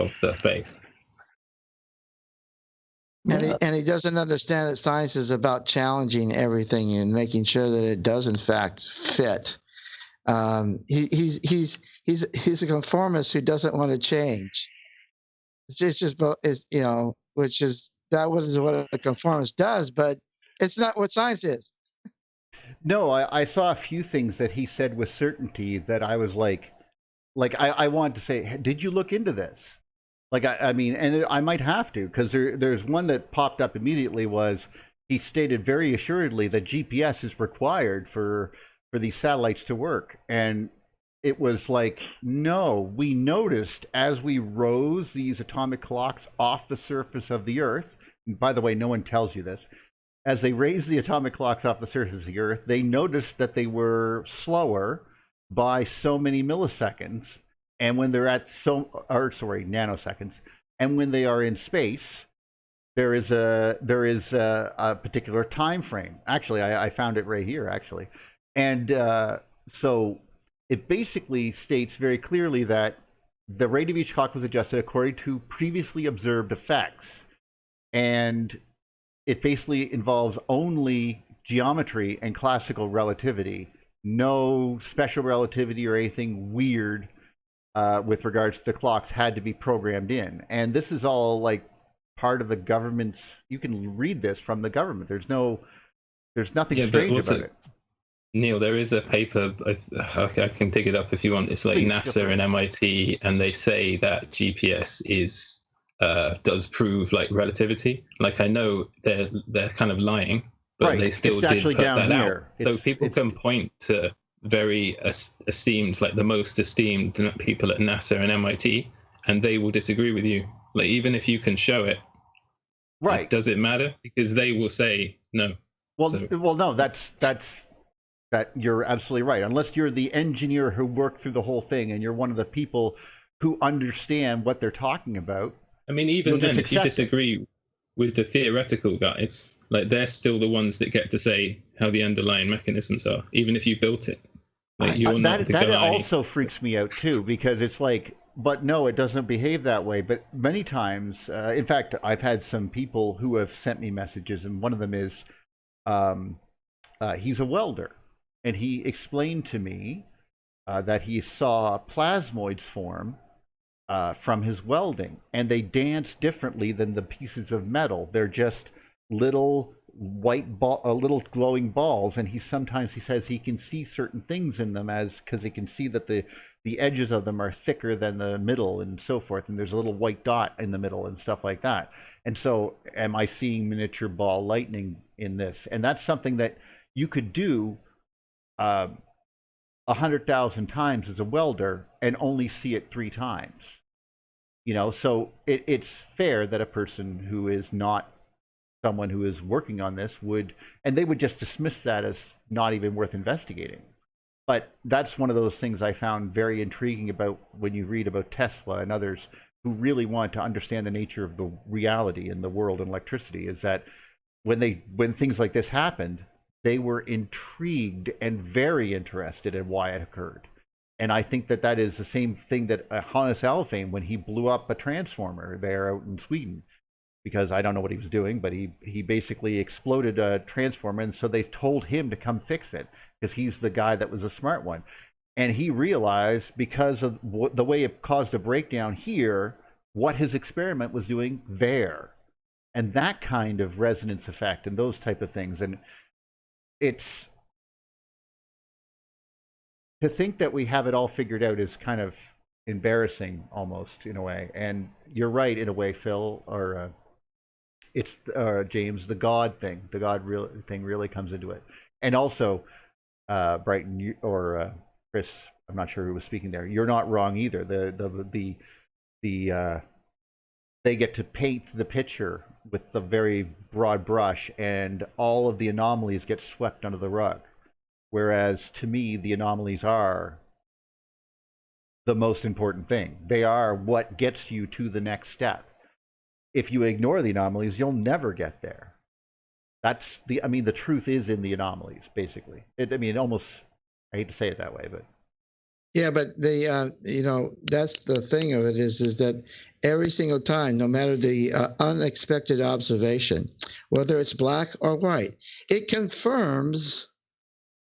of the faith. And he doesn't understand that science is about challenging everything and making sure that it does in fact fit. He's a conformist who doesn't want to change. Which is what a conformist does, but it's not what science is. No, I saw a few things that he said with certainty that I was like I wanted to say, did you look into this? Like, I mean, and I might have to, because there's one that popped up immediately was he stated very assuredly that GPS is required for these satellites to work. And it was like, no, we noticed as we rose these atomic clocks off the surface of the Earth, and by the way, no one tells you this, as they raised the atomic clocks off the surface of the Earth, they noticed that they were slower by so many milliseconds. And when they're at nanoseconds, and when they are in space, there is a particular time frame. Actually, I found it right here, actually. And so it basically states very clearly that the rate of each clock was adjusted according to previously observed effects. And it basically involves only geometry and classical relativity, no special relativity or anything weird with regards to the clocks had to be programmed in. And this is all like part of the government's, you can read this from the government. There's nothing strange about it. Neil, there is a paper, I can dig it up if you want. It's like NASA and MIT, and they say that GPS does prove like relativity. Like I know they're kind of lying, but they still did put that out. So people can point to very esteemed, like the most esteemed people at NASA and MIT, and they will disagree with you. Like even if you can show it, right? Like, does it matter? Because they will say no. Well, no. That's you're absolutely right. Unless you're the engineer who worked through the whole thing, and you're one of the people who understand what they're talking about. I mean, even then, if you disagree with the theoretical guys, like they're still the ones that get to say how the underlying mechanisms are, even if you built it. Like you're not the guy. That also freaks me out too, because it's like, but no, it doesn't behave that way. But many times, in fact, I've had some people who have sent me messages, and one of them is, he's a welder, and he explained to me that he saw plasmoids form from his welding, and they dance differently than the pieces of metal. They're just little little glowing balls, and he says he can see certain things in them because he can see that the edges of them are thicker than the middle and so forth, and there's a little white dot in the middle and stuff like that. And so am I seeing miniature ball lightning in this? And that's something that you could do 100,000 times as a welder and only see it 3 times. So it's fair that a person who is not someone who is working on this would just dismiss that as not even worth investigating. But that's one of those things I found very intriguing about when you read about Tesla and others who really want to understand the nature of the reality in the world and electricity, is that when things like this happened, they were intrigued and very interested in why it occurred. And I think that is the same thing that Hannes Alfvén, when he blew up a transformer there out in Sweden, because I don't know what he was doing, but he basically exploded a transformer, and so they told him to come fix it because he's the guy that was a smart one. And he realized, because of the way it caused a breakdown here, what his experiment was doing there. And that kind of resonance effect and those type of things. And it's, to think that we have it all figured out is kind of embarrassing almost in a way. And you're right in a way, Phil, or it's James, the God thing. The God thing really comes into it. And also, Brighton or Chris, I'm not sure who was speaking there. You're not wrong either. They get to paint the picture with the very broad brush, and all of the anomalies get swept under the rug. Whereas to me, the anomalies are the most important thing. They are what gets you to the next step. If you ignore the anomalies, you'll never get there. The truth is in the anomalies, basically. I hate to say it that way, but Yeah, but that's the thing of it is that every single time, no matter the unexpected observation, whether it's black or white, it confirms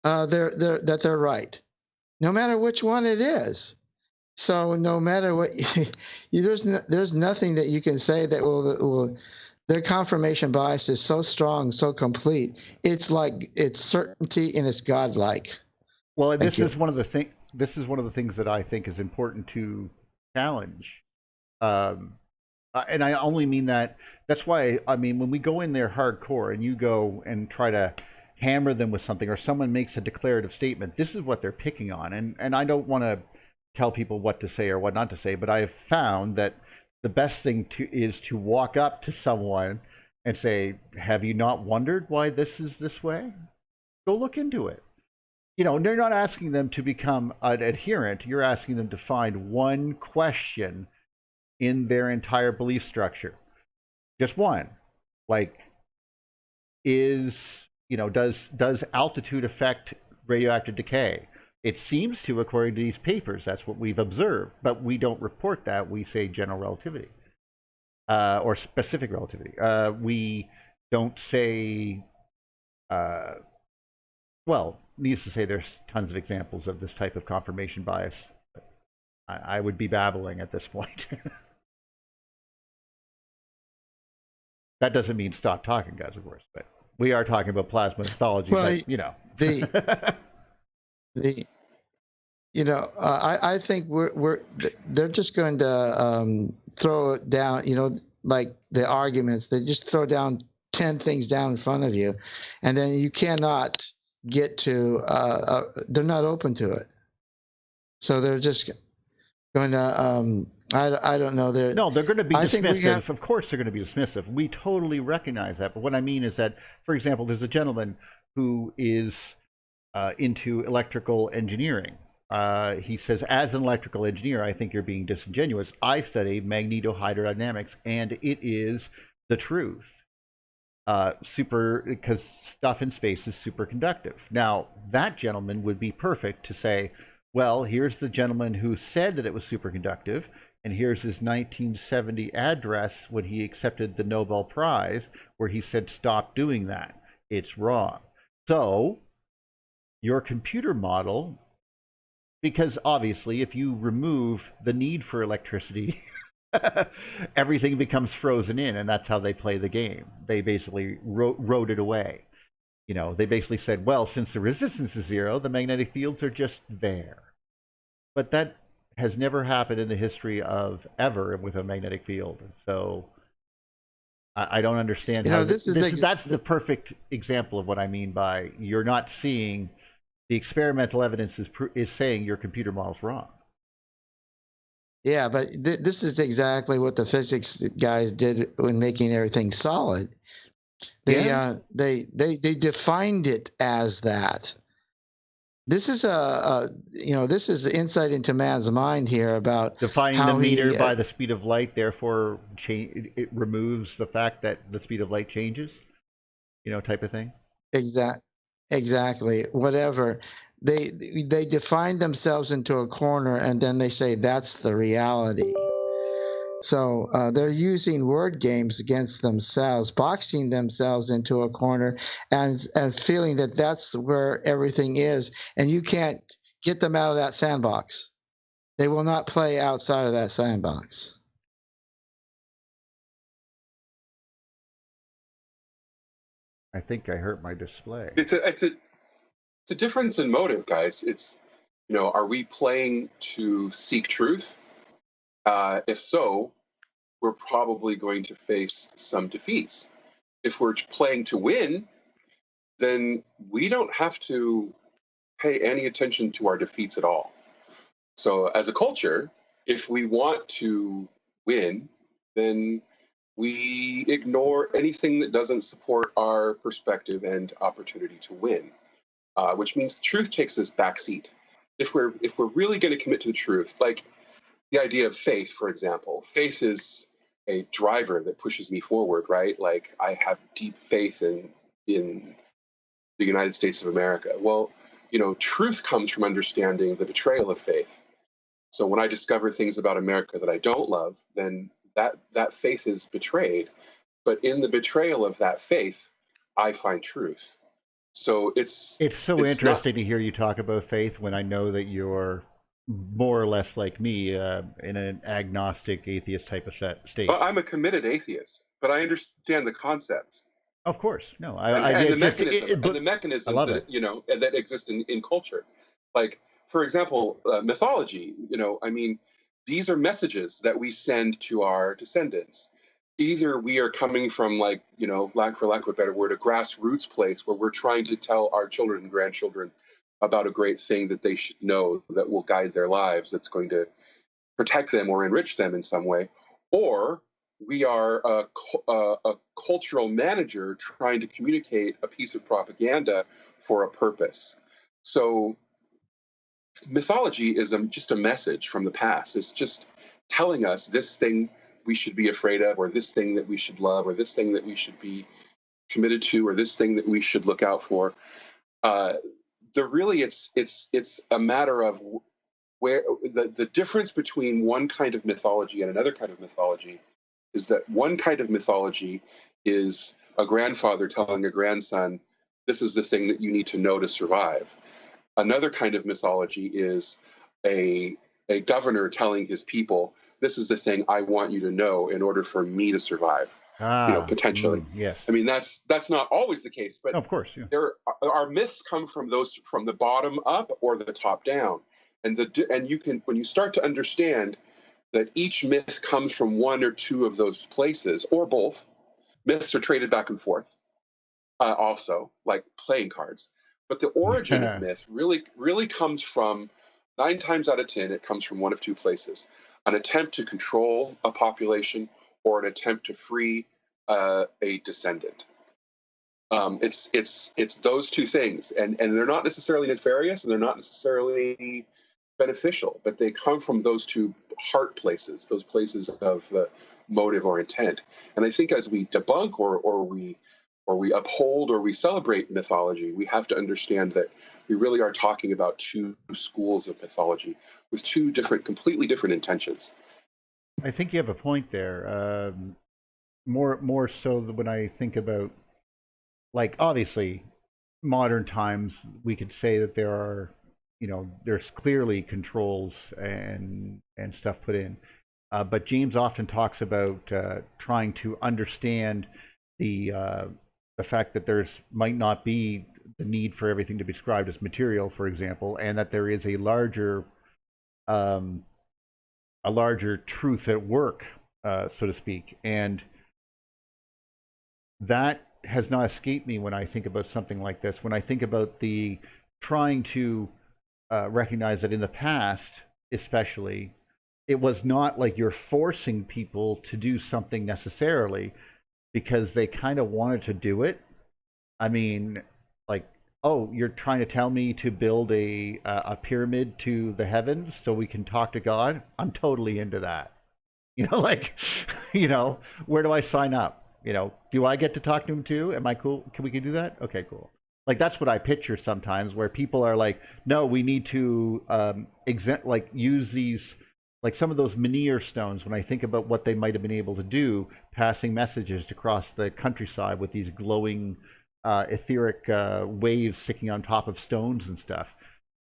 that they're right, no matter which one it is. So no matter what, there's nothing that you can say that will their confirmation bias is so strong, so complete. It's like it's certainty and it's godlike. Well, Thank this you. is one of the thing. This is one of the things that I think is important to challenge. Um, and I only mean that. That's why I mean when we go in there hardcore and you go and try to hammer them with something, or someone makes a declarative statement. This is what they're picking on, and I don't want to tell people what to say or what not to say, but I have found that the best thing is to walk up to someone and say, "Have you not wondered why this is this way? Go look into it." They're not asking them to become an adherent. You're asking them to find one question in their entire belief structure. Just one. Like, does altitude affect radioactive decay? It seems to, according to these papers. That's what we've observed. But we don't report that. We say general relativity or specific relativity. We don't say, well, needless to say, there's tons of examples of this type of confirmation bias. I would be babbling at this point. That doesn't mean stop talking, guys, of course, but we are talking about plasma mythology. Well, but, I think they're just going to throw it down, like the arguments. They just throw down 10 things down in front of you, and then you cannot get to. They're not open to it, so they're just going to. I don't know. they're going to be dismissive. Of course, they're going to be dismissive. We totally recognize that. But what I mean is that, for example, there's a gentleman who is into electrical engineering. He says, as an electrical engineer, I think you're being disingenuous. I study magnetohydrodynamics, and it is the truth. Because stuff in space is superconductive. Now, that gentleman would be perfect to say, well, here's the gentleman who said that it was superconductive, and here's his 1970 address when he accepted the Nobel Prize, where he said, stop doing that. It's wrong. So, your computer model, because obviously if you remove the need for electricity, everything becomes frozen in, and that's how they play the game. They basically wrote it away. They basically said, well, since the resistance is zero, the magnetic fields are just there. But that has never happened in the history of ever with a magnetic field. So I don't understand how that's the perfect example of what I mean by you're not seeing the experimental evidence is saying your computer model's wrong. Yeah, but this is exactly what the physics guys did when making everything solid. They defined it as that. This is this is the insight into man's mind here about defining the meter by the speed of light. Therefore, it removes the fact that the speed of light changes. Type of thing. Exactly. Whatever. They define themselves into a corner, and then they say that's the reality. So they're using word games against themselves, boxing themselves into a corner, and feeling that that's where everything is, and you can't get them out of that sandbox. They will not play outside of that sandbox. I think I hurt my display. It's a difference in motive, guys. It's, are we playing to seek truth? If so, we're probably going to face some defeats. If we're playing to win, then we don't have to pay any attention to our defeats at all. So as a culture, if we want to win, then we ignore anything that doesn't support our perspective and opportunity to win, which means the truth takes this backseat. If we're really going to commit to the truth, like the idea of faith, for example, faith is a driver that pushes me forward, right? Like I have deep faith in the United States of America. Well, truth comes from understanding the betrayal of faith. So when I discover things about America that I don't love, then that faith is betrayed. But in the betrayal of that faith, I find truth. So it's interesting to hear you talk about faith when I know that you're more or less like me in an agnostic atheist type of state. I'm a committed atheist, but I understand the concepts. Of course, no, and the mechanisms that that exist in culture. Like, for example, mythology. These are messages that we send to our descendants. Either we are coming from, for lack of a better word, a grassroots place where we're trying to tell our children and grandchildren about a great thing that they should know that will guide their lives, that's going to protect them or enrich them in some way, or we are a cultural manager trying to communicate a piece of propaganda for a purpose. So mythology is just a message from the past. It's just telling us this thing we should be afraid of, or this thing that we should love, or this thing that we should be committed to, or this thing that we should look out for. It's a matter of where the difference between one kind of mythology and another kind of mythology is that one kind of mythology is a grandfather telling a grandson, this is the thing that you need to know to survive. Another kind of mythology is a governor telling his people, this is the thing I want you to know in order for me to survive. Potentially. Yes. I mean, that's not always the case, but of course, yeah. Our myths come from the bottom up or the top down, and you can, when you start to understand that each myth comes from one or two of those places, or both. Myths are traded back and forth, also, like playing cards. But the origin of myth really comes from, 9 times out of 10, it comes from one of two places: an attempt to control a population, or an attempt to free a descendant. It's those two things, and they're not necessarily nefarious, and they're not necessarily beneficial, but they come from those two heart places, those places of the motive or intent. And I think as we debunk or we uphold or we celebrate mythology, we have to understand that we really are talking about two schools of mythology with two completely different intentions. I think you have a point there. More so than when I think about, like, obviously, modern times, we could say that there are, there's clearly controls and stuff put in. But James often talks about trying to understand the fact that there's might not be the need for everything to be described as material, for example, and that there is a larger truth at work, so to speak. And that has not escaped me when I think about something like this. When I think about the trying to recognize that in the past, especially, it was not like you're forcing people to do something necessarily because they kind of wanted to do it. I mean, like, oh, you're trying to tell me to build a pyramid to the heavens so we can talk to God? I'm totally into that. Where do I sign up? Do I get to talk to him too? Am I cool? Can we do that? Okay, cool. Like, that's what I picture sometimes, where people are like, no, we need to use these, like some of those Menhir stones. When I think about what they might have been able to do, passing messages across the countryside with these glowing etheric waves sticking on top of stones and stuff.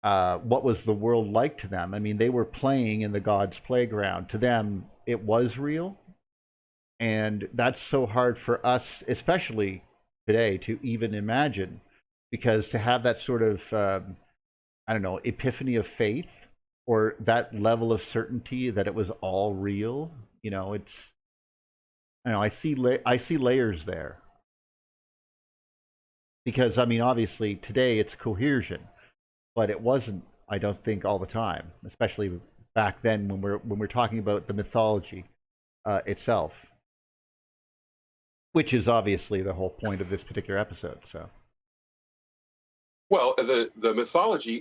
What was the world like to them? I mean, they were playing in the God's playground. To them, it was real. And that's so hard for us, especially today, to even imagine. Because to have that sort of, epiphany of faith, or that level of certainty that it was all real, I see layers there. Because, I mean, obviously today it's cohesion, but it wasn't, I don't think, all the time, especially back then when we're talking about the mythology itself, which is obviously the whole point of this particular episode. So, well, the mythology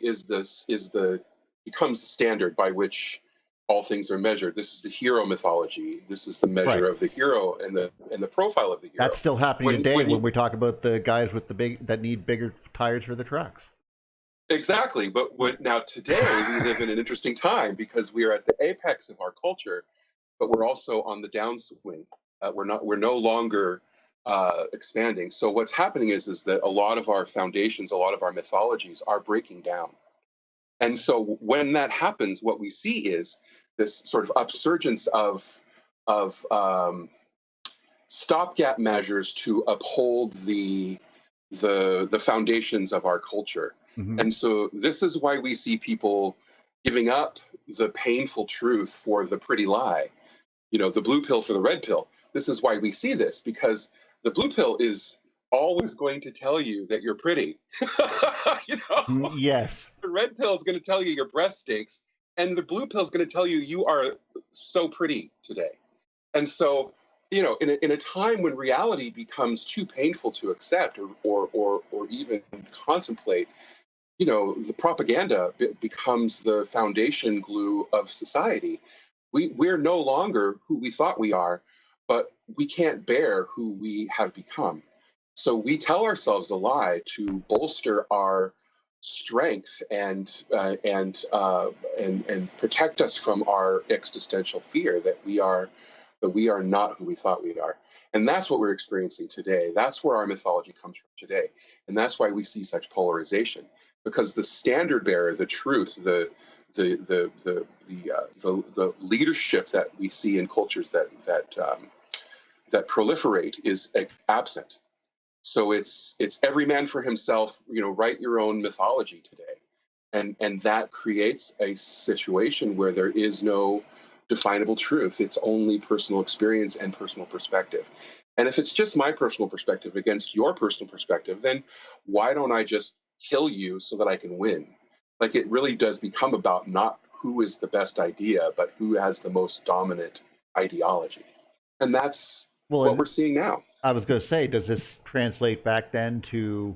becomes the standard by which all things are measured. This is the hero mythology. This is the measure of the hero and the profile of the hero. That's still happening today when we talk about the guys with that need bigger tires for the trucks. Exactly. But now today we live in an interesting time because we are at the apex of our culture, but we're also on the downswing. We're no longer expanding. So what's happening is that a lot of our foundations, a lot of our mythologies are breaking down. And so when that happens, what we see is this sort of upsurgence of stopgap measures to uphold the foundations of our culture. Mm-hmm. And so this is why we see people giving up the painful truth for the pretty lie, the blue pill for the red pill. This is why we see this, because the blue pill is always going to tell you that you're pretty. Yes. The red pill is going to tell you your breast stinks, and the blue pill is going to tell you you are so pretty today. And so, in a time when reality becomes too painful to accept or even contemplate, the propaganda becomes the foundation glue of society. We're no longer who we thought we are, but we can't bear who we have become. So we tell ourselves a lie to bolster our strength and protect us from our existential fear that we are not who we thought we are. And that's what we're experiencing today. That's where our mythology comes from today. And that's why we see such polarization, because the standard bearer, the truth, the leadership that we see in cultures that proliferate is absent. So it's every man for himself. Write your own mythology today, and that creates a situation where there is no definable truth. It's only personal experience and personal perspective. And if it's just my personal perspective against your personal perspective, then why don't I just kill you so that I can win? Like, it really does become about not who is the best idea, but who has the most dominant ideology. And that's what we're seeing now. I was going to say, does this translate back then to,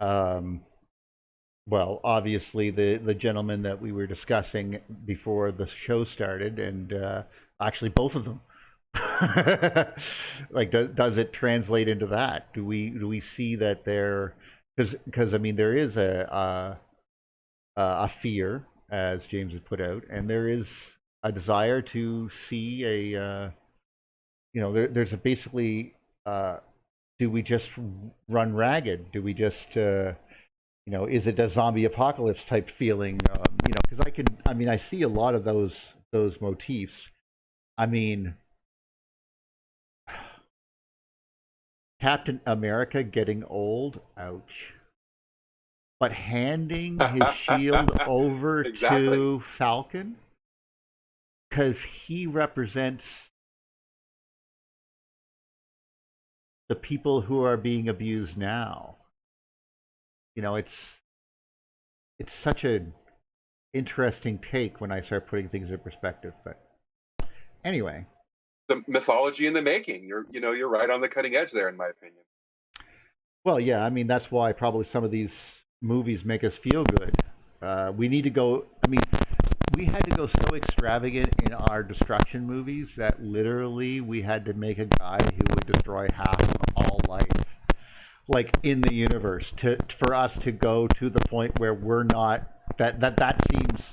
well, obviously the gentleman that we were discussing before the show started, and actually both of them. Like, does it translate into that? Do we see that there? Because I mean, there is a fear, as James has put out, and there is a desire to see a there's a basically do we just run ragged? Do we just is it a zombie apocalypse type feeling? Because I see a lot of those motifs. I mean, Captain America getting old, ouch. But handing his shield over to Falcon, because he represents the people who are being abused now. It's such an interesting take when I start putting things in perspective. But anyway, the mythology in the making. You're right on the cutting edge there, in my opinion. Well, yeah, I mean, that's why probably some of these movies make us feel good. We need to go. I mean, we had to go so extravagant in our destruction movies that literally we had to make a guy who would destroy half of all life, like, in the universe, for us to go to the point where we're not. That seems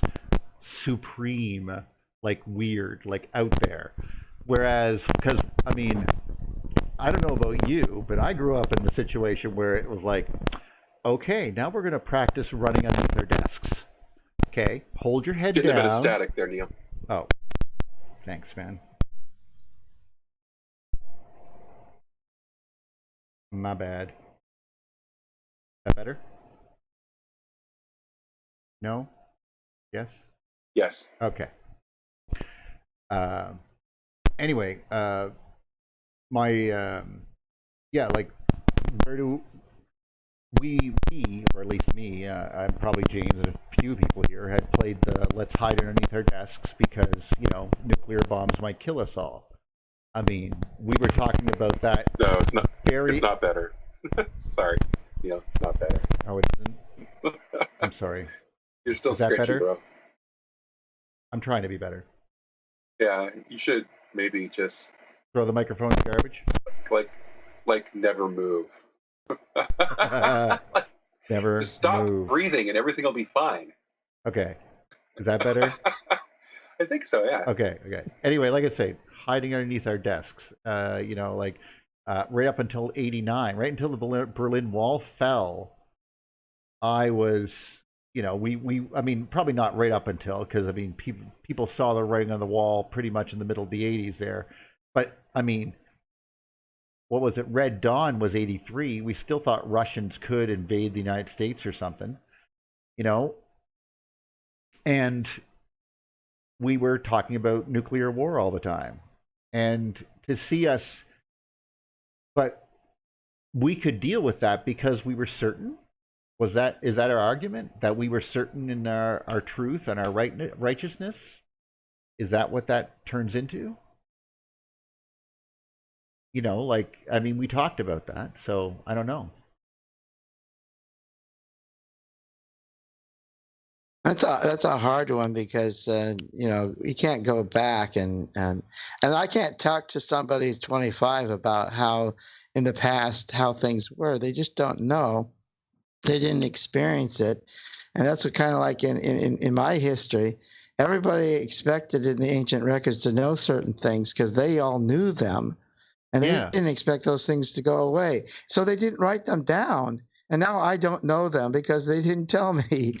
supreme, like, weird, like, out there. Whereas, because I mean, I don't know about you, but I grew up in the situation where it was like, okay, now we're going to practice running underneath our desks. Okay, hold your head down. Getting a bit of static there, Neil. Oh, thanks, man. My bad. Is that better? No? Yes? Yes. Okay. Anyway, yeah, like, where do we, or at least me, I'm probably James and a few people here, had played the let's hide underneath our desks because, nuclear bombs might kill us all. I mean, we were talking about that. No, it's not. It's not better. Sorry. It's not better. Oh, it isn't? I'm sorry. You're still sketchy, bro. I'm trying to be better. Yeah, you should maybe just throw the microphone in the garbage. Like never move. Never Just stop move. breathing and everything will be fine. Okay. Is that better? I think so, yeah. Okay. Anyway, like I say, hiding underneath our desks. Right up until '89, right until the Berlin Wall fell, I was, I mean, probably not right up until, because I mean, people saw the writing on the wall pretty much in the middle of the '80s there, but I mean, what was it? Red Dawn was '83. We still thought Russians could invade the United States or something, and we were talking about nuclear war all the time. And to see us, but we could deal with that because we were certain. Is that our argument? That we were certain in our truth and our righteousness? Is that what that turns into? I mean, we talked about that, so I don't know. That's a hard one because you can't go back and I can't talk to somebody who's 25 about how in the past how things were. They just don't know. They didn't experience it, and that's what kind of like in my history. Everybody expected in the ancient records to know certain things because they all knew them, and they didn't expect those things to go away. So they didn't write them down. And now I don't know them because they didn't tell me,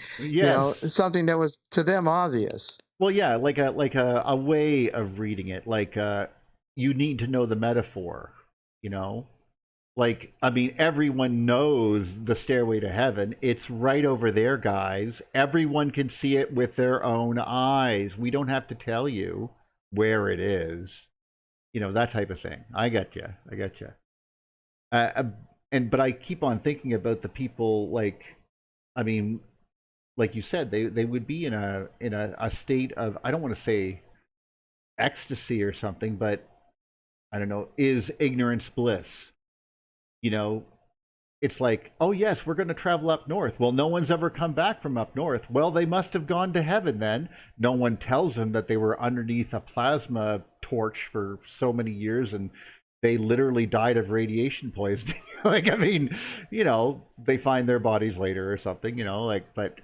something that was to them obvious. Well, yeah, like a way of reading it. Like you need to know the metaphor, Like, I mean, everyone knows the Stairway to Heaven. It's right over there, guys. Everyone can see it with their own eyes. We don't have to tell you where it is. That type of thing. I get you. But I keep on thinking about the people, like you said, they would be in a state of, I don't want to say ecstasy or something, but I don't know, is ignorance bliss? It's like, oh yes, we're going to travel up north. Well, no one's ever come back from up north. Well, they must have gone to heaven then. No one tells them that they were underneath a plasma torch for so many years and they literally died of radiation poisoning. I mean, they find their bodies later or something, but,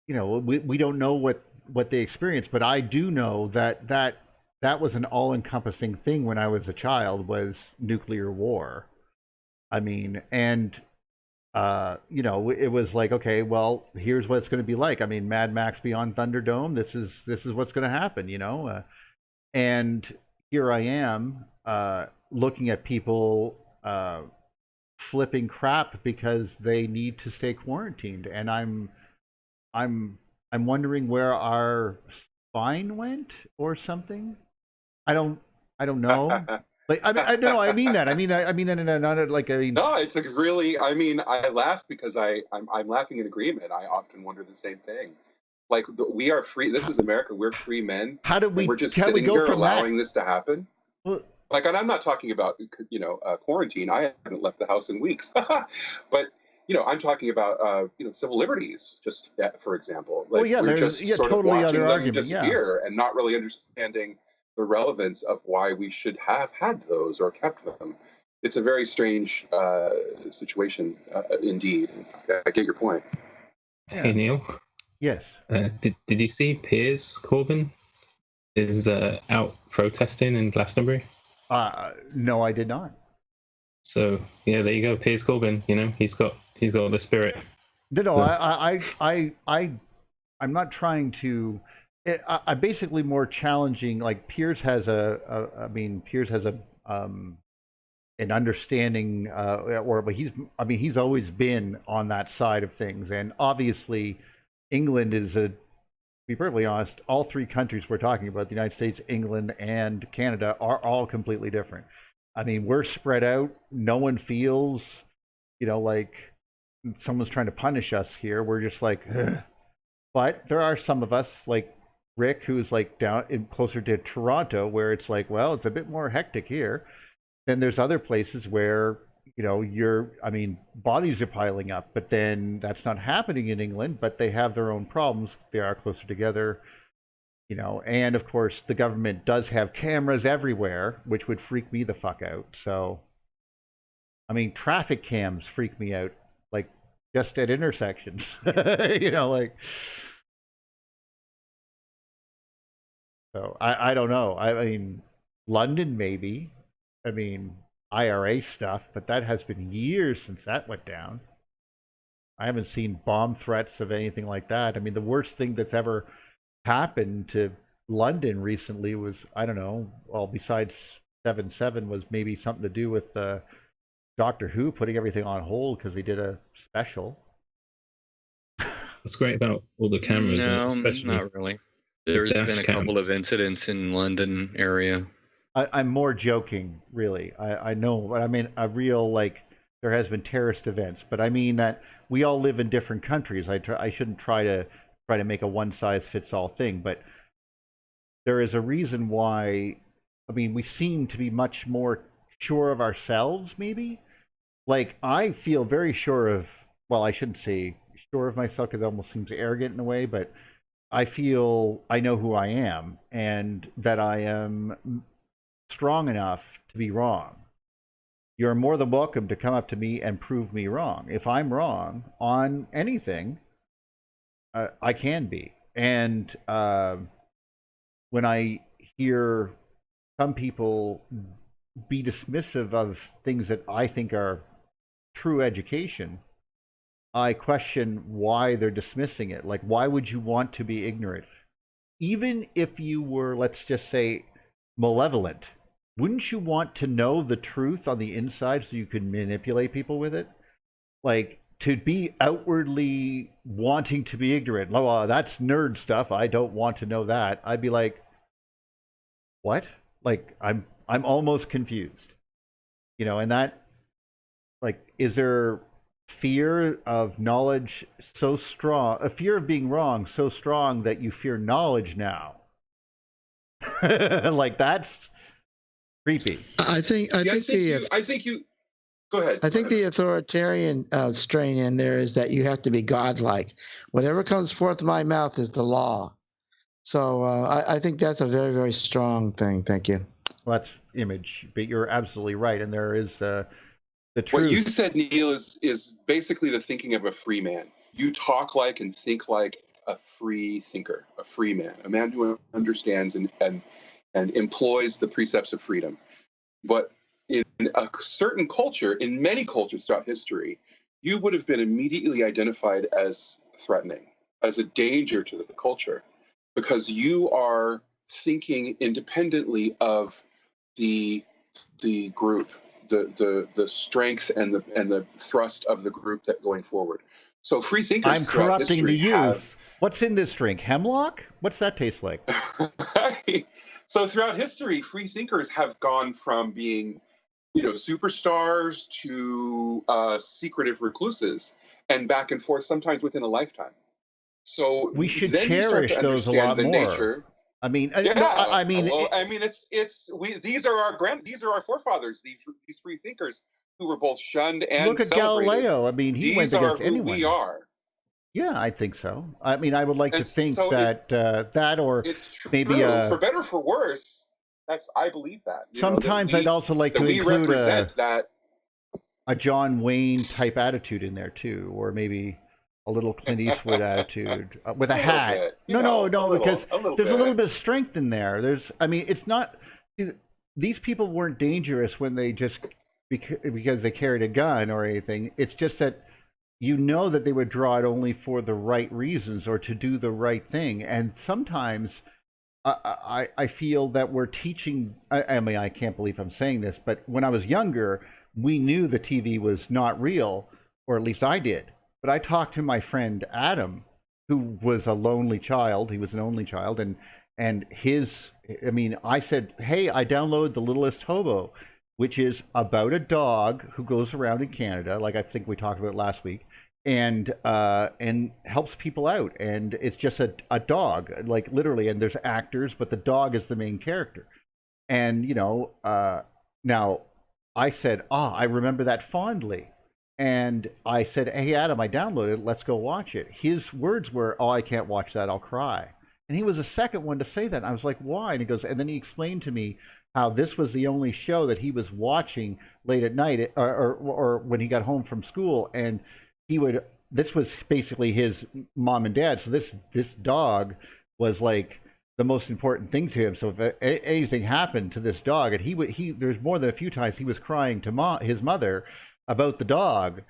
we don't know what they experienced, but I do know that was an all-encompassing thing when I was a child, was nuclear war. I mean, and, it was like, okay, well, here's what it's going to be like. I mean, Mad Max Beyond Thunderdome, this is what's going to happen, and here I am looking at people flipping crap because they need to stay quarantined, and I'm wondering where our spine went or something. I don't know. Like, I know, I mean that in a, not like, I mean. No, it's like really. I mean, I laugh because I'm laughing in agreement. I often wonder the same thing. Like, we are free. This is America. We're free men. How did we? We're just sitting here allowing this to happen. Well, like, and I'm not talking about quarantine. I haven't left the house in weeks. But I'm talking about civil liberties. Just for example, like, we're just sort of watching them disappear and not really understanding the relevance of why we should have had those or kept them. It's a very strange situation, indeed. I get your point. Hey, Neil. Yes. Did you see Piers Corbyn is out protesting in Glastonbury? No, I did not. So yeah, there you go, Piers Corbyn. He's got the spirit. No, so. I'm not trying to. I'm basically more challenging. Like, Piers has an understanding, but he's always been on that side of things, and obviously, England is to be perfectly honest, all three countries we're talking about, the United States, England, and Canada, are all completely different. I mean, we're spread out. No one feels, like someone's trying to punish us here. We're just like, ugh. But there are some of us, like Rick, who's like closer to Toronto, where it's like, well, it's a bit more hectic here. Then there's other places where, bodies are piling up, but then that's not happening in England, but they have their own problems. They are closer together, and of course the government does have cameras everywhere, which would freak me the fuck out. So, traffic cams freak me out like just at intersections. You know, like. So I don't know. I mean, London maybe. I mean, IRA stuff, but that has been years since that went down. I haven't seen bomb threats of anything like that. I mean, the worst thing that's ever happened to London recently was, I don't know, well, besides 7/7 was maybe something to do with Doctor Who putting everything on hold because they did a special. What's great about all the cameras, No, especially not really. There's been a couple of incidents in London area. I'm more joking, really. I know, but I mean a real, like, there has been terrorist events, but I mean that we all live in different countries. I shouldn't try to make a one size fits all thing, but there is a reason why. I mean, we seem to be much more sure of ourselves, maybe. Like, I feel very sure of. Well, I shouldn't say sure of myself because it almost seems arrogant in a way, but I feel I know who I am and that I am strong enough to be wrong. You're more than welcome to come up to me and prove me wrong. If I'm wrong on anything, I can be. And when I hear some people be dismissive of things that I think are true education, I question why they're dismissing it. Like, why would you want to be ignorant? Even if you were, let's just say, malevolent, wouldn't you want to know the truth on the inside so you could manipulate people with it? Like, to be outwardly wanting to be ignorant, oh, that's nerd stuff, I don't want to know that. I'd be like, what? Like, I'm almost confused. You know, and that, like, is there fear of knowledge so strong, a fear of being wrong so strong that you fear knowledge now? Like, that's creepy. I think you go ahead. I think the authoritarian strain in there is that you have to be godlike. Whatever comes forth of my mouth is the law. So I think that's a very, very strong thing. Thank you. Well, that's image, but you're absolutely right. And there is the truth. What you said, Neil, is basically the thinking of a free man. You talk like and think like a free thinker, a free man, a man who understands and employs the precepts of freedom. But in a certain culture, in many cultures throughout history, you would have been immediately identified as threatening, as a danger to the culture, because you are thinking independently of the group, the strength and the thrust of the group that going forward. So free thinkers. I'm corrupting the youth. What's in this drink? Hemlock? What's that taste like? So throughout history, free thinkers have gone from being, superstars to secretive recluses, and back and forth, sometimes within a lifetime. So we should cherish those a lot more. Nature. I mean, these are our forefathers, these free thinkers who were both shunned and look at celebrated. Galileo. I mean, he went against anyone. We are. Yeah, I think so. I mean, I would like to think so that or it's true. Maybe for better or for worse. I believe that. Sometimes I'd also like to include a John Wayne type attitude in there too, or maybe a little Clint Eastwood attitude with a hat. No, because there's a little bit of strength in there. It's not. These people weren't dangerous when they just because they carried a gun or anything. It's just that that they would draw it only for the right reasons or to do the right thing. And sometimes I feel that we're teaching. I mean, I can't believe I'm saying this, but when I was younger, we knew the TV was not real, or at least I did. But I talked to my friend Adam, who was a lonely child. He was an only child, and I said, hey, I downloaded The Littlest Hobo, which is about a dog who goes around in Canada, like I think we talked about last week, and helps people out. And it's just a dog, like literally, and there's actors, but the dog is the main character. And, now I said, I remember that fondly. And I said, hey, Adam, I downloaded it. Let's go watch it. His words were, I can't watch that. I'll cry. And he was the second one to say that. And I was like, why? And he goes, and then he explained to me how this was the only show that he was watching late at night or when he got home from school. And this was basically his mom and dad. So this dog was like the most important thing to him. So if anything happened to this dog, and there's more than a few times he was crying to his mother about the dog,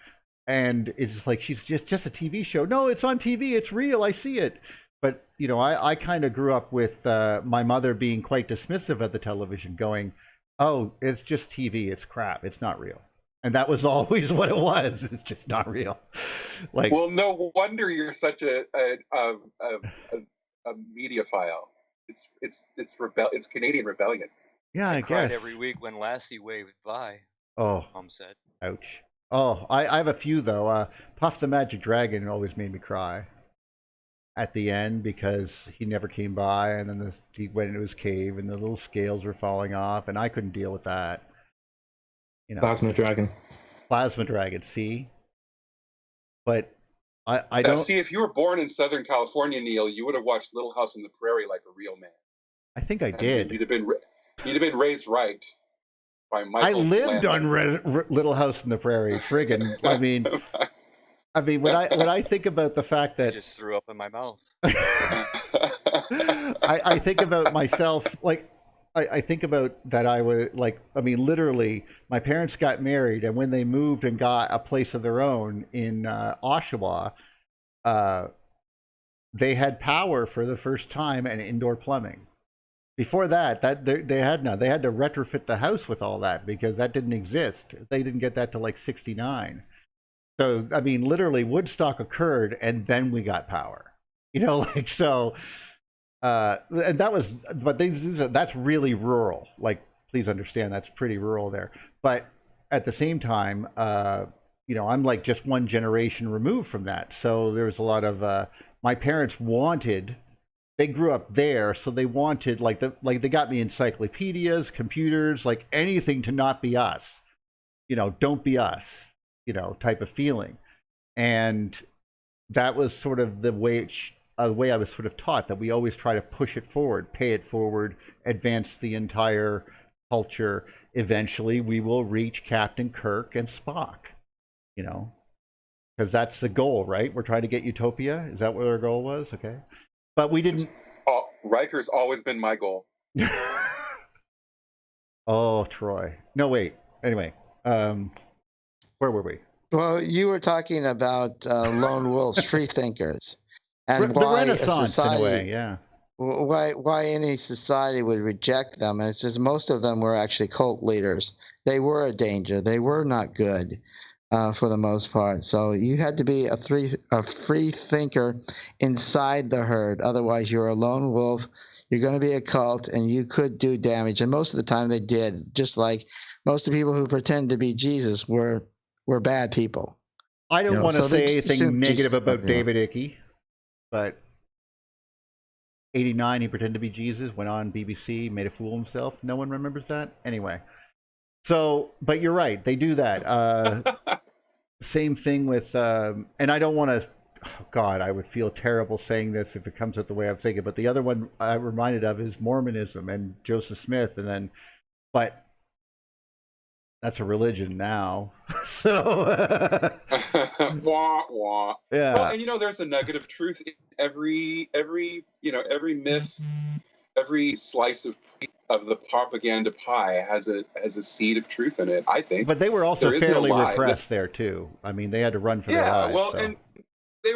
and it's like, she's just a TV show. No, it's on TV. It's real. I see it. But I kind of grew up with my mother being quite dismissive of the television, going, "Oh, it's just TV. It's crap. It's not real." And that was always what it was. It's just not real. Like, well, no wonder you're such a mediophile. It's Canadian rebellion. Yeah, I cried guess. every week when Lassie waved by. Oh, Mom said. Ouch. Oh, I have a few though. Puff the Magic Dragon always made me cry at the end, because he never came by, and then he went into his cave and the little scales were falling off, and I couldn't deal with that. Plasma Dragon. Plasma Dragon, see? But I don't see, if you were born in Southern California, Neil, you would have watched Little House on the Prairie like a real man. I think I did. You'd have been raised right by Michael. I lived on Little House on the Prairie. Friggin', I mean, when I think about the fact that I just threw up in my mouth. I think about myself, like, I think about that I was like, I mean, literally, my parents got married, and when they moved and got a place of their own in Oshawa, they had power for the first time and indoor plumbing. Before that they had none. They had to retrofit the house with all that, because that didn't exist. They didn't get that till like 1969. So, I mean, literally, Woodstock occurred, and then we got power. Like, so, and that was, but that's really rural. Like, please understand, that's pretty rural there. But at the same time, I'm like just one generation removed from that. So there was a lot of, my parents they grew up there, so they wanted, they got me encyclopedias, computers, like anything to not be us. Don't be us. Type of feeling. And that was sort of the way I was sort of taught, that we always try to push it forward, pay it forward, advance the entire culture. Eventually, we will reach Captain Kirk and Spock, because that's the goal, right? We're trying to get utopia. Is that what our goal was? Okay. But we didn't. Riker's always been my goal. Oh, Troy. No, wait. Anyway. Where were we? Well, you were talking about lone wolves, free thinkers, and the why Renaissance, society, in a way, yeah. Why any society would reject them. And it's just most of them were actually cult leaders. They were a danger. They were not good for the most part. So you had to be a free thinker inside the herd. Otherwise, you're a lone wolf. You're going to be a cult, and you could do damage. And most of the time, they did. Just like most of the people who pretend to be Jesus were bad people. I don't want to say anything negative about David Icke, but 1989, he pretended to be Jesus, went on BBC, made a fool of himself. No one remembers that? Anyway. So, but you're right. They do that. Same thing with, and I don't want to, oh God, I would feel terrible saying this if it comes out the way I'm thinking, but the other one I'm reminded of is Mormonism and Joseph Smith, but that's a religion now. So wah, wah. Yeah. Well, and there's a nugget of truth in every myth, every slice of the propaganda pie has a seed of truth in it, I think. But they were also fairly repressed there too. I mean, they had to run for their lives. Yeah, well, and they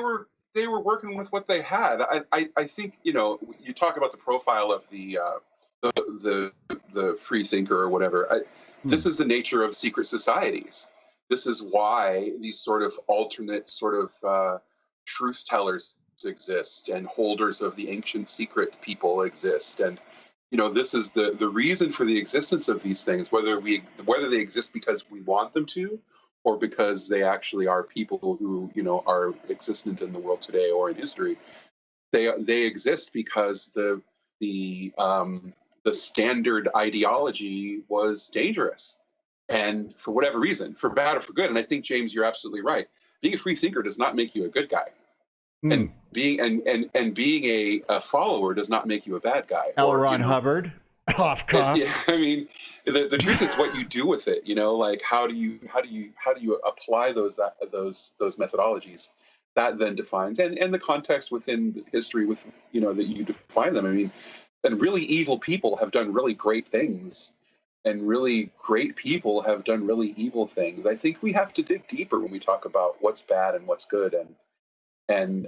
were working with what they had. I think you talk about the profile of the free thinker or whatever. This is the nature of secret societies. This is why these sort of alternate sort of truth tellers exist, and holders of the ancient secret people exist. And this is the reason for the existence of these things, whether they exist because we want them to, or because they actually are people who are existent in the world today or in history. They exist because the standard ideology was dangerous, and for whatever reason, for bad or for good. And I think, James, you're absolutely right. Being a free thinker does not make you a good guy, and being a follower does not make you a bad guy. L. Ron Hubbard. Cough, cough. Yeah, I mean, the truth is what you do with it. Like how do you apply those methodologies? That then defines and the context within history with that you define them. I mean, and really evil people have done really great things, and really great people have done really evil things. I think we have to dig deeper when we talk about what's bad and what's good, and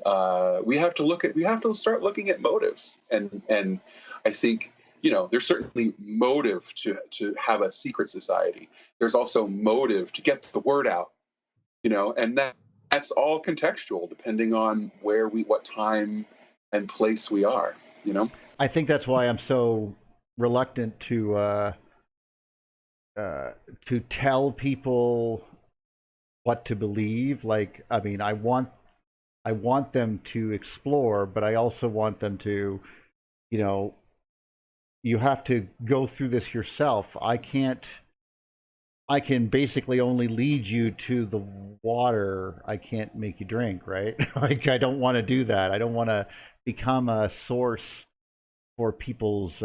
we have to start looking at motives. And I think there's certainly motive to have a secret society. There's also motive to get the word out, and that's all contextual depending on what time and place we are. I think that's why I'm so reluctant to tell people what to believe. Like, I mean, I want them to explore, but I also want them to, you have to go through this yourself. I can basically only lead you to the water. I can't make you drink, right? Like, I don't want to do that. I don't want to become a source for people's,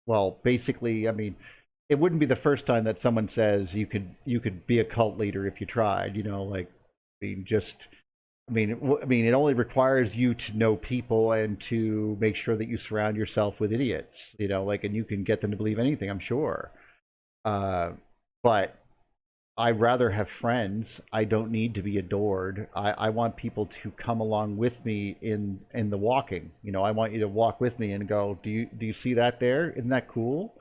well, basically, I mean, it wouldn't be the first time that someone says you could be a cult leader if you tried, like, I mean, it only requires you to know people and to make sure that you surround yourself with idiots, like, and you can get them to believe anything, I'm sure. But I'd rather have friends. I don't need to be adored. I want people to come along with me in the walking. I want you to walk with me and go, do you see that there? Isn't that cool?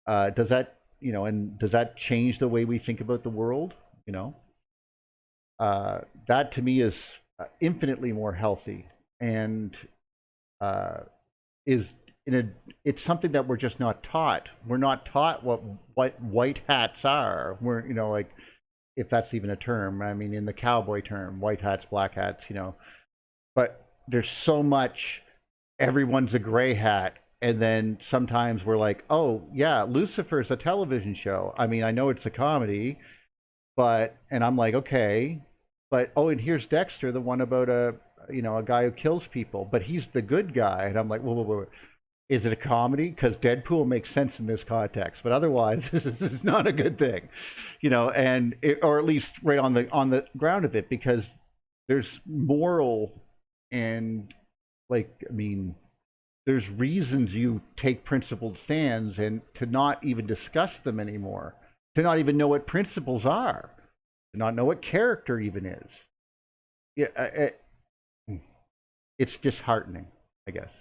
Does that, and does that change the way we think about the world? That to me is infinitely more healthy, and it's something that we're just not taught. We're not taught what white hats are. We're, like, if that's even a term. I mean, in the cowboy term, white hats, black hats, but there's so much, everyone's a gray hat. And then sometimes we're like, oh yeah, Lucifer's a television show. I mean, I know it's a comedy, and I'm like, okay, but oh, and here's Dexter, the one about a guy who kills people, but he's the good guy. And I'm like, whoa. Is it a comedy? Because Deadpool makes sense in this context, but otherwise, this is not a good thing, and or at least right on the ground of it, because there's moral and, like, I mean, there's reasons you take principled stands, and to not even discuss them anymore, to not even know what principles are, to not know what character even is. Yeah, it's disheartening, I guess.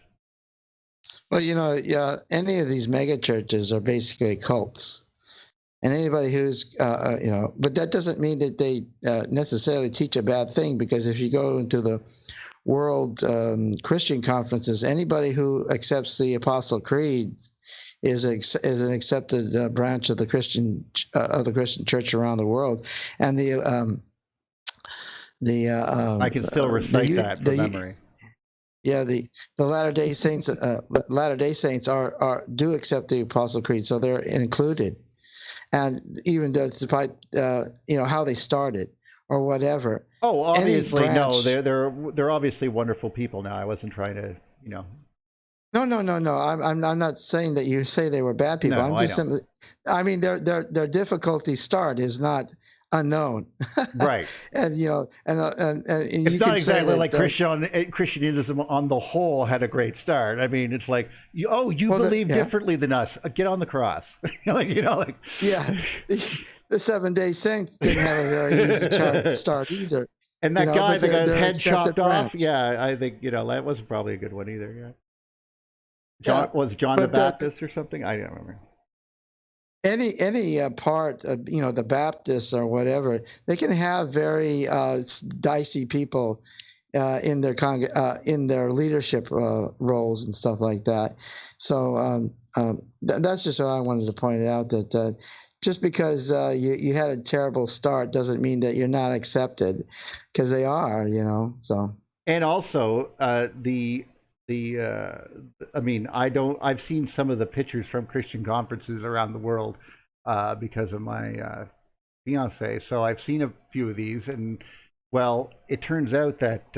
Well, yeah, any of these mega churches are basically cults. And anybody who's, but that doesn't mean that they necessarily teach a bad thing, because if you go into the world Christian conferences, anybody who accepts the Apostle Creed is an accepted branch of the Christian church around the world. And I can still recite that from memory. Yeah, the Latter-day Saints do accept the Apostle Creed, so they're included, and even despite how they started or whatever. Oh, obviously, no, they're obviously wonderful people. Now, I wasn't trying to, No. I'm not saying that you say they were bad people. No, I'm just simply, I mean, their difficulty start is not unknown, right? And it's not exactly like Christianism on the whole had a great start. I mean, it's like, you believe differently than us. Get on the cross, yeah. The 7-day Saints didn't have a very easy start either. And that guy that got his head chopped off, yeah, I think that wasn't probably a good one either. Yeah, was John the Baptist or something? I don't remember. Any part of the Baptists or whatever, they can have very dicey people in their leadership roles and stuff like that. So that's just what I wanted to point out, that just because you had a terrible start doesn't mean that you're not accepted, because they are, So, and also I mean, I've seen some of the pictures from Christian conferences around the world because of my fiance. So I've seen a few of these, and well, it turns out that,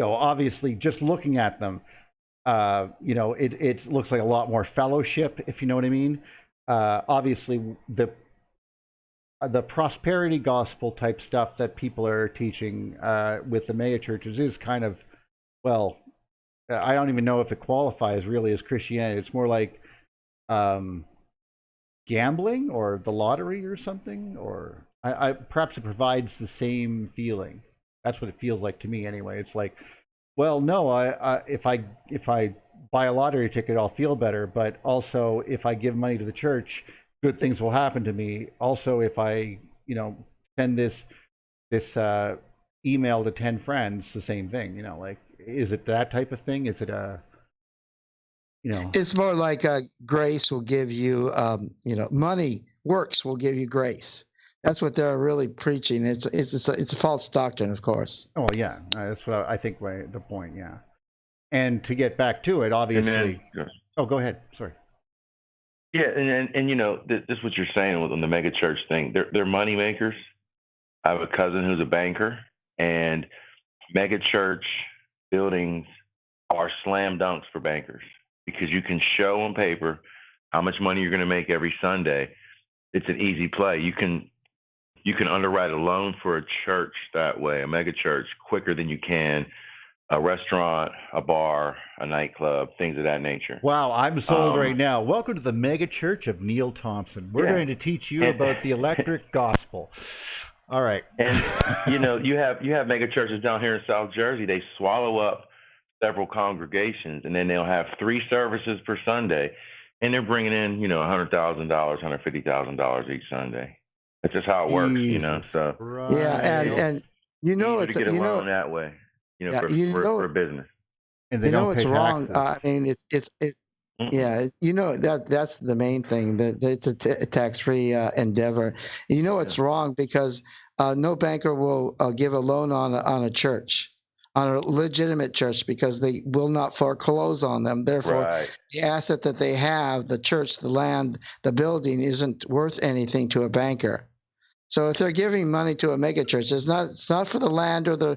obviously just looking at them, it looks like a lot more fellowship, if you know what I mean. Obviously, the prosperity gospel type stuff that people are teaching with the megachurches is kind of, well, I don't even know if it qualifies really as Christianity. It's more like gambling or the lottery or something, or perhaps it provides the same feeling. That's what it feels like to me anyway. It's like, well, no, if I buy a lottery ticket, I'll feel better. But also, if I give money to the church, good things will happen to me. Also, if I, send this email to 10 friends, the same thing. Like, is it that type of thing? Is it It's more like grace will give you, money, works will give you grace. That's what they're really preaching. It's a false doctrine, of course. Oh yeah, that's what I think. The point, yeah. And to get back to it, obviously. Oh, go ahead. Sorry. Yeah, and this is what you're saying on the megachurch thing. They're money makers. I have a cousin who's a banker, and megachurch buildings are slam dunks for bankers because you can show on paper how much money you're going to make every Sunday. It's an easy play. You can underwrite a loan for a church that way, a megachurch, quicker than you can a restaurant, a bar, a nightclub, things of that nature. Wow, I'm sold right now. Welcome to the Megachurch of Neil Thompson. We're going to teach you about the electric gospel. All right. And you have megachurches down here in South Jersey. They swallow up several congregations, and then they'll have 3 services per Sunday, and they're bringing in $100,000, $150,000 each Sunday. That's just how it works, So right. Yeah, and it's to get a loan that way. For a business. And they don't it's pay wrong. taxes. I mean, that's the main thing. That it's a tax-free endeavor. It's wrong because no banker will give a loan on a church, on a legitimate church, because they will not foreclose on them. Therefore, the asset that they have, the church, the land, the building, isn't worth anything to a banker. So if they're giving money to a megachurch, it's not for the land or the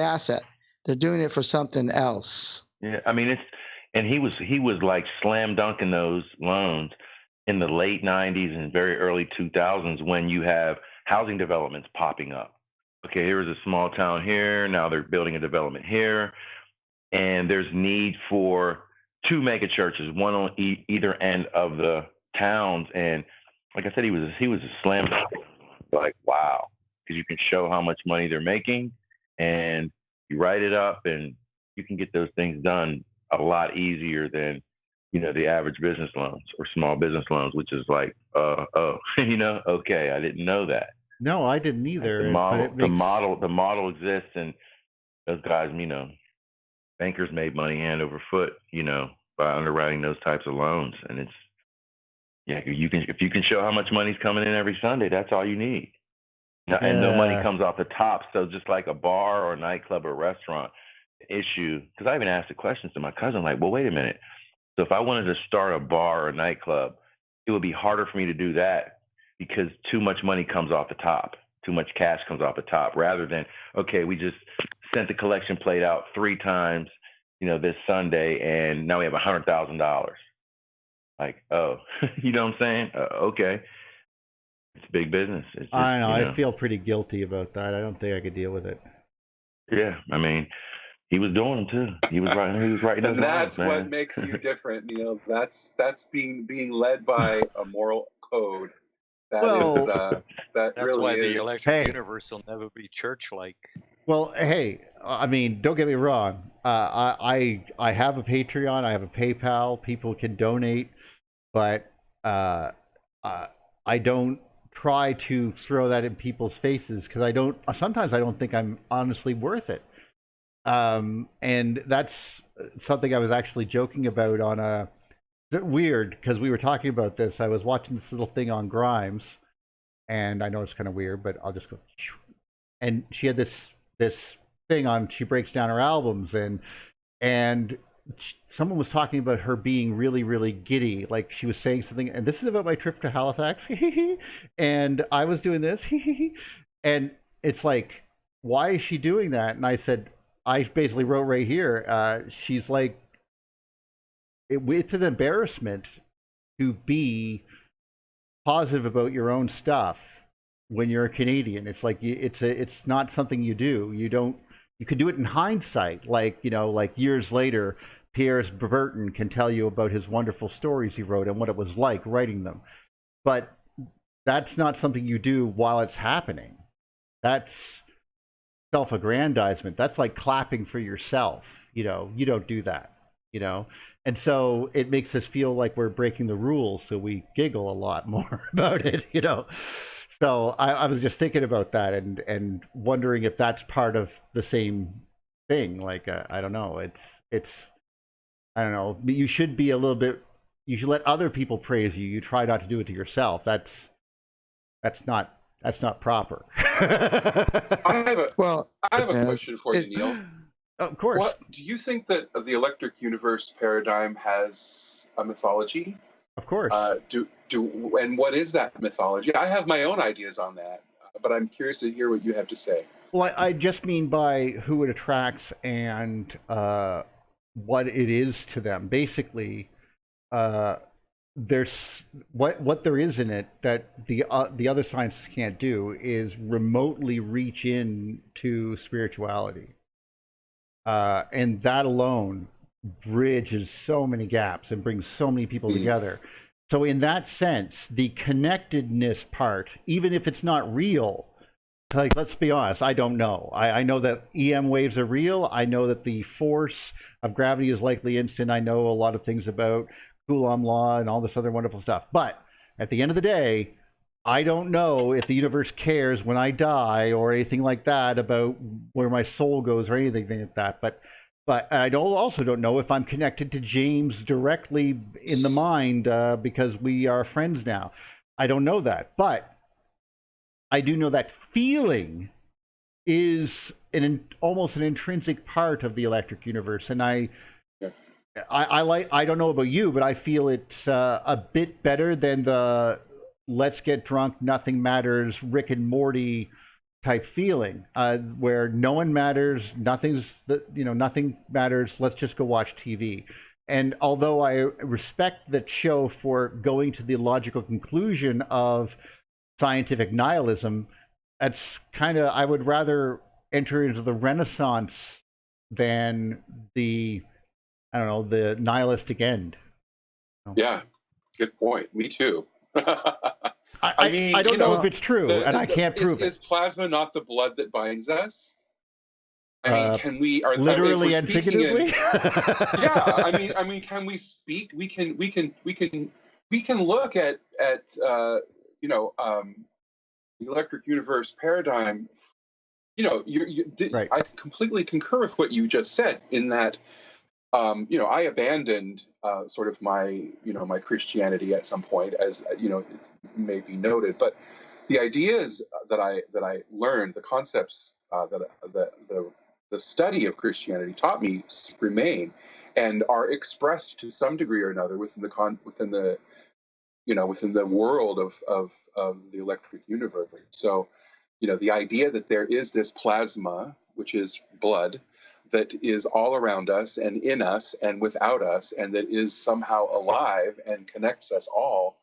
asset. They're doing it for something else. Yeah, I mean he was like slam dunking those loans in the late 90s and very early 2000s when you have housing developments popping up. Okay, here is a small town here. Now they're building a development here, and there's need for 2 megachurches, one on either end of the towns. And like I said, he was a slam dunk. Like, wow, because you can show how much money they're making, and you write it up, and you can get those things done a lot easier than the average business loans or small business loans, which is like, okay, I didn't know that. No, I didn't either. The model exists, and those guys, bankers made money hand over foot, by underwriting those types of loans, and it's. Yeah, if you can show how much money's coming in every Sunday, that's all you need. And no money comes off the top. So just like a bar or a nightclub or a restaurant issue, because I even asked the questions to my cousin, like, well, wait a minute. So if I wanted to start a bar or a nightclub, it would be harder for me to do that because too much money comes off the top. Too much cash comes off the top, rather than, okay, we just sent the collection plate out 3 times, this Sunday, and now we have $100,000. Like, oh, you know what I'm saying? Okay. It's big business. It's just, I know. I feel pretty guilty about that. I don't think I could deal with it. Yeah. I mean, he was doing them too. He was writing and that's lines, what makes you different. That's being led by a moral code. That's really why is. the electric universe will never be church-like. Well, hey, I mean, don't get me wrong. I have a Patreon. I have a PayPal. People can donate. But I don't try to throw that in people's faces because sometimes I don't think I'm honestly worth it. And that's something I was actually joking about on weird because we were talking about this. I was watching this little thing on Grimes, and I know it's kind of weird, but I'll just go. And she had this thing on. She breaks down her albums, and someone was talking about her being really, really giddy. Like she was saying something, and this is about my trip to Halifax, and I was doing this, and it's like, why is she doing that? And I said, I basically wrote right here. She's like, it's an embarrassment to be positive about your own stuff when you're a Canadian. It's like it's not something you do. You can do it in hindsight, like like years later. Pierre Berton can tell you about his wonderful stories he wrote and what it was like writing them. But that's not something you do while it's happening. That's self-aggrandizement. That's like clapping for yourself. You don't do that, And so it makes us feel like we're breaking the rules, so we giggle a lot more about it, So I was just thinking about that and wondering if that's part of the same thing. Like, I don't know. It's I don't know. You should be a little bit. You should let other people praise you. You try not to do it to yourself. That's not proper. I have a question for you, Neil. Of course. What do you think that the electric universe paradigm has a mythology? Of course. And what is that mythology? I have my own ideas on that, but I'm curious to hear what you have to say. Well, I just mean by who it attracts and what it is to them. Basically, there's what there is in it that the other sciences can't do is remotely reach in to spirituality, and that alone bridges so many gaps and brings so many people together. So in that sense, the connectedness part, even if it's not real, like, let's be honest, I don't know. I know that EM waves are real. I know that the force of gravity is likely instant. I know a lot of things about Coulomb law and all this other wonderful stuff. But at the end of the day, I don't know if the universe cares when I die or anything like that about where my soul goes or anything like that. But I also don't know if I'm connected to James directly in the mind because we are friends now. I don't know that. But I do know that feeling is almost an intrinsic part of the electric universe, and I don't know about you, but I feel it's a bit better than the let's get drunk, nothing matters, Rick and Morty type feeling, where no one matters, nothing matters. Let's just go watch TV. And although I respect that show for going to the logical conclusion of scientific nihilism, that's I would rather enter into the Renaissance than the nihilistic end. Yeah, good point. Me too. I mean, I don't know if it's true, and I can't prove it. Is plasma not the blood that binds us? I mean, can we literally and figuratively? Yeah, I mean, can we speak? We can look at the electric universe paradigm. Right. I completely concur with what you just said in that. I abandoned sort of my Christianity at some point, as it may be noted. But the ideas that I learned, the concepts that the study of Christianity taught me remain and are expressed to some degree or another within the world of the electric universe. So, the idea that there is this plasma, which is blood, that is all around us and in us and without us, and that is somehow alive and connects us all,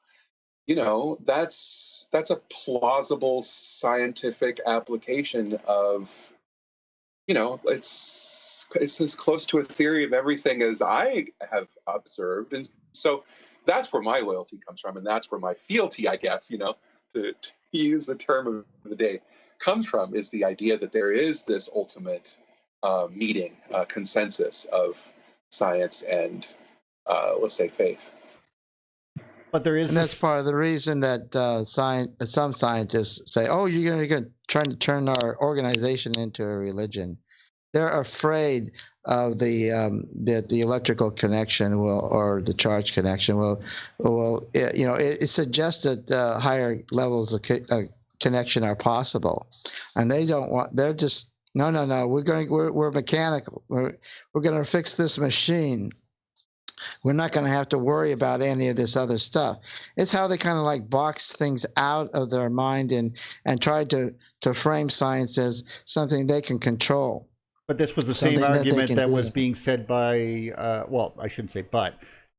that's a plausible scientific application of, it's as close to a theory of everything as I have observed. And so that's where my loyalty comes from, and that's where my fealty, I guess, to use the term of the day, comes from, is the idea that there is this ultimate meeting, consensus of science and, let's say, faith. But there is, and that's part of the reason that some scientists say, "Oh, you're going to try to turn our organization into a religion." They're afraid of that the electrical connection or the charge connection will it suggests that higher levels of connection are possible, and they don't want. They're just no. We're mechanical. We're going to fix this machine. We're not going to have to worry about any of this other stuff. It's how they kind of like box things out of their mind and try to frame science as something they can control. But this was the Something same that they argument can that do. was being said by, well, I shouldn't say but,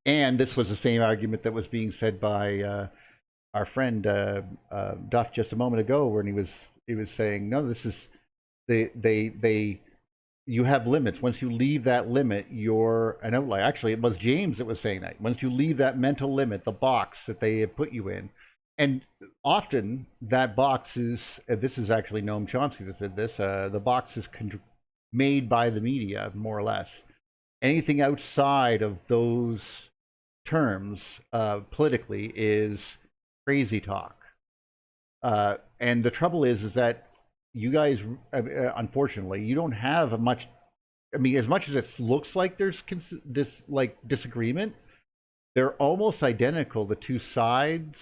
and this was the same argument that was being said by our friend Duff just a moment ago, when he was saying, no, this is, you have limits. Once you leave that limit, you're an outlier. Actually, it was James that was saying that. Once you leave that mental limit, the box that they have put you in, and often that box is, this is actually Noam Chomsky that said this, the box is made by the media, more or less. Anything outside of those terms politically is crazy talk. And the trouble is that you guys, unfortunately, you don't have much. I mean, as much as it looks like there's this like disagreement, they're almost identical. The two sides,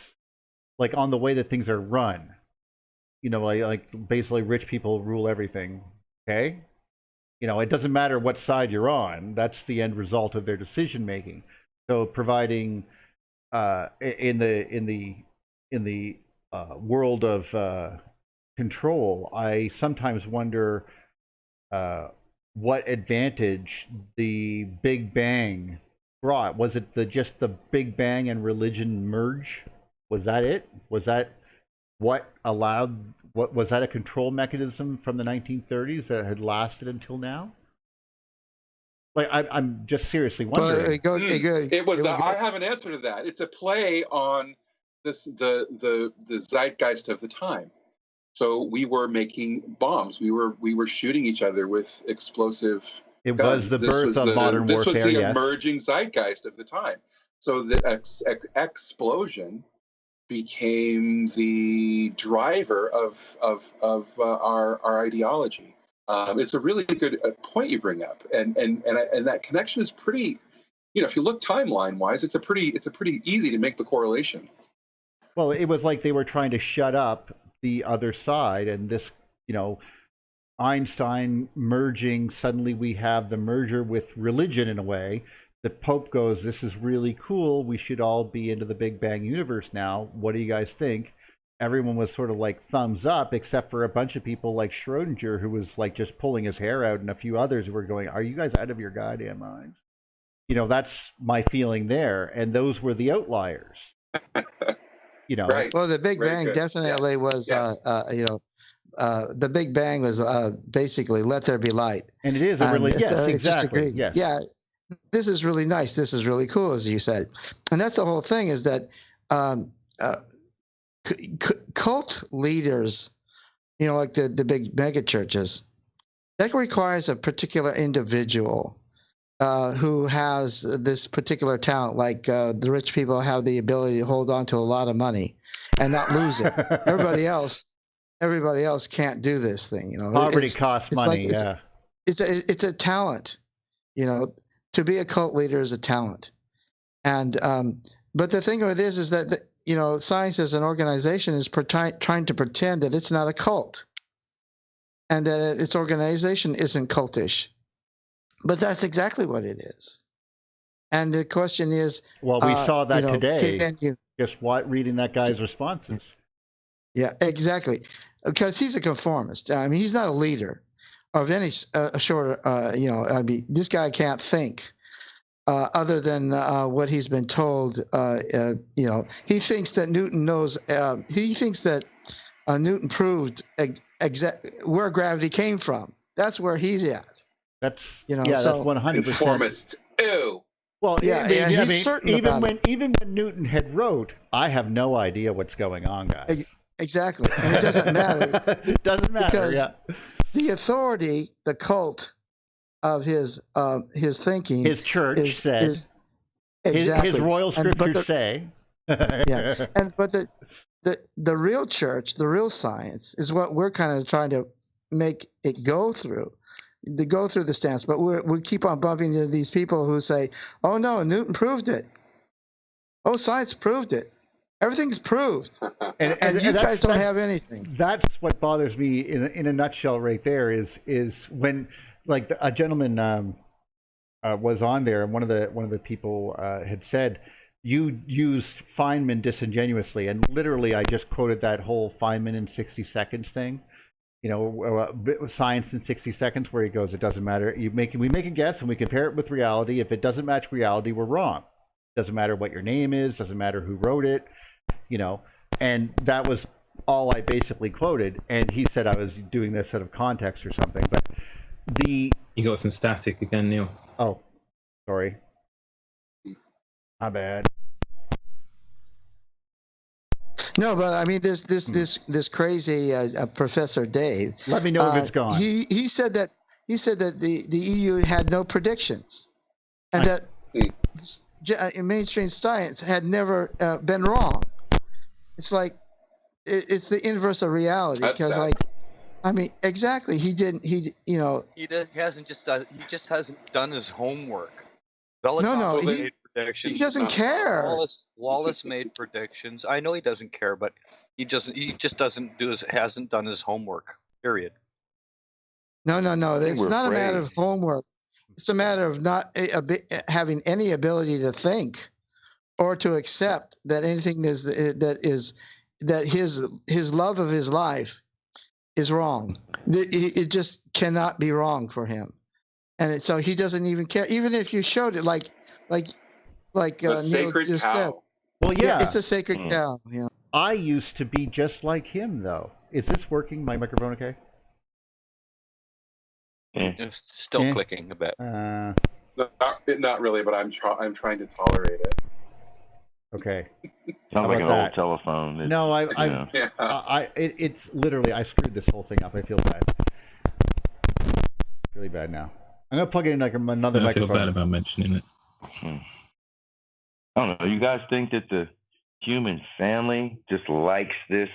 like on the way that things are run. You know, like basically rich people rule everything. Okay, you know, it doesn't matter what side you're on. That's the end result of their decision making. So providing in the world of control, I sometimes wonder what advantage the Big Bang brought. Was it just the Big Bang and religion merge? Was that it? Was that what allowed? What was that a control mechanism from the 1930s that had lasted until now? Like I'm just seriously wondering. It was. I have an answer to that. It's a play on this the zeitgeist of the time. So we were making bombs. We were shooting each other with explosive It guns. was the birth of modern warfare. This was the emerging zeitgeist of the time. So the explosion became the driver of our ideology. It's a really good point you bring up, and that connection is pretty. You know, if you look timeline wise, it's a pretty easy to make the correlation. Well, it was like they were trying to shut up the other side, and this, you know, Einstein merging. Suddenly, we have the merger with religion in a way. The Pope goes, "This is really cool. We should all be into the Big Bang universe now. What do you guys think?" Everyone was sort of like thumbs up, except for a bunch of people like Schrodinger, who was like just pulling his hair out, and a few others who were going, "Are you guys out of your goddamn minds?" You know, that's my feeling there, and those were the outliers. You know, right. Well, the Big Bang definitely was, yes. The Big Bang was basically let there be light. And it is a really, yes, exactly. Yes. Yeah, this is really nice. This is really cool, as you said. And that's the whole thing, is that cult leaders, you know, like the big mega churches, that requires a particular individual who has this particular talent. Like the rich people have the ability to hold on to a lot of money and not lose it. Everybody else can't do this thing. You know, poverty costs money. Like, it's a talent. You know, to be a cult leader is a talent. And but the thing of it is that you know, science as an organization is trying to pretend that it's not a cult, and that its organization isn't cultish. But that's exactly what it is. And the question is, well, we saw that today. Just reading that guy's responses. Yeah, exactly. Because he's a conformist. I mean, he's not a leader of any sort. You know, I mean, this guy can't think other than what he's been told. You know, he thinks that Newton knows. He thinks that Newton proved where gravity came from. That's where he's at. That's, you know, yeah, so, that's 100%. Conformist. Ew. Well, yeah, I he's certain even about when Newton had wrote, I have no idea what's going on, guys. Exactly, and it doesn't matter. It doesn't matter because the authority, the cult of his thinking, his church says, exactly. His royal scriptures say. Yeah, but the real church, the real science, is what we're kind of trying to make it go through. To go through the stance, but we keep on bumping into these people who say, "Oh no, Newton proved it. Oh, science proved it. Everything's proved, and you guys don't have anything." That's what bothers me in a nutshell, right there. Is when, like, a gentleman was on there, and one of the people had said, "You used Fineman disingenuously," and literally, I just quoted that whole Fineman in 60 seconds thing. Science in 60 Seconds, where he goes, it doesn't matter. We make a guess and we compare it with reality. If it doesn't match reality, we're wrong. Doesn't matter what your name is. Doesn't matter who wrote it. And that was all I basically quoted. And he said I was doing this out of context or something. But you got some static again, Neil. Oh, sorry. My bad. No, but I mean this crazy Professor Dave. Let me know if it's gone. He said that the EU had no predictions, and that mainstream science had never been wrong. It's like it's the inverse of reality, because exactly, he hasn't done his homework. No, made predictions. He doesn't care. Wallace made predictions. I know he doesn't care, but he hasn't done his homework. Period. No. It's not a matter of homework. It's a matter of not having any ability to think or to accept that anything that his love of his life is wrong. It just cannot be wrong for him, and so he doesn't even care. Even if you showed it, like Neil sacred just cow. said. Well, yeah, it's a sacred cow. Yeah. I used to be just like him, though. Is this working? My microphone okay? It's still clicking a bit. Not really, but I'm trying to tolerate it. Okay. Sounds like an old telephone. No, it's literally, I screwed this whole thing up. I feel bad. Really bad now. I'm gonna plug in like another microphone. I feel bad about mentioning it. I don't know. You guys think that the human family just likes this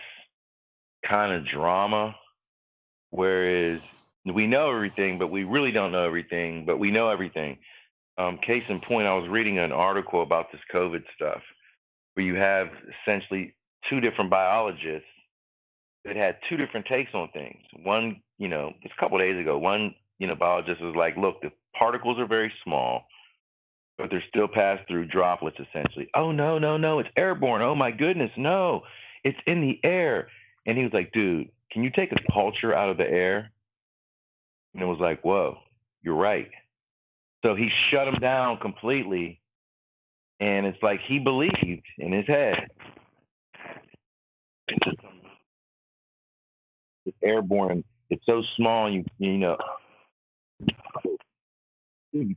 kind of drama, whereas we know everything, but we really don't know everything, but we know everything. Case in point, I was reading an article about this COVID stuff, where you have essentially two different biologists that had two different takes on things. One, just a couple of days ago, one, biologist was like, look, the particles are very small, but they're still passed through droplets, essentially. Oh, no, it's airborne. Oh, my goodness, no, it's in the air. And he was like, dude, can you take a culture out of the air? And it was like, whoa, you're right. So he shut him down completely. And it's like he believed in his head. It's airborne. It's so small, you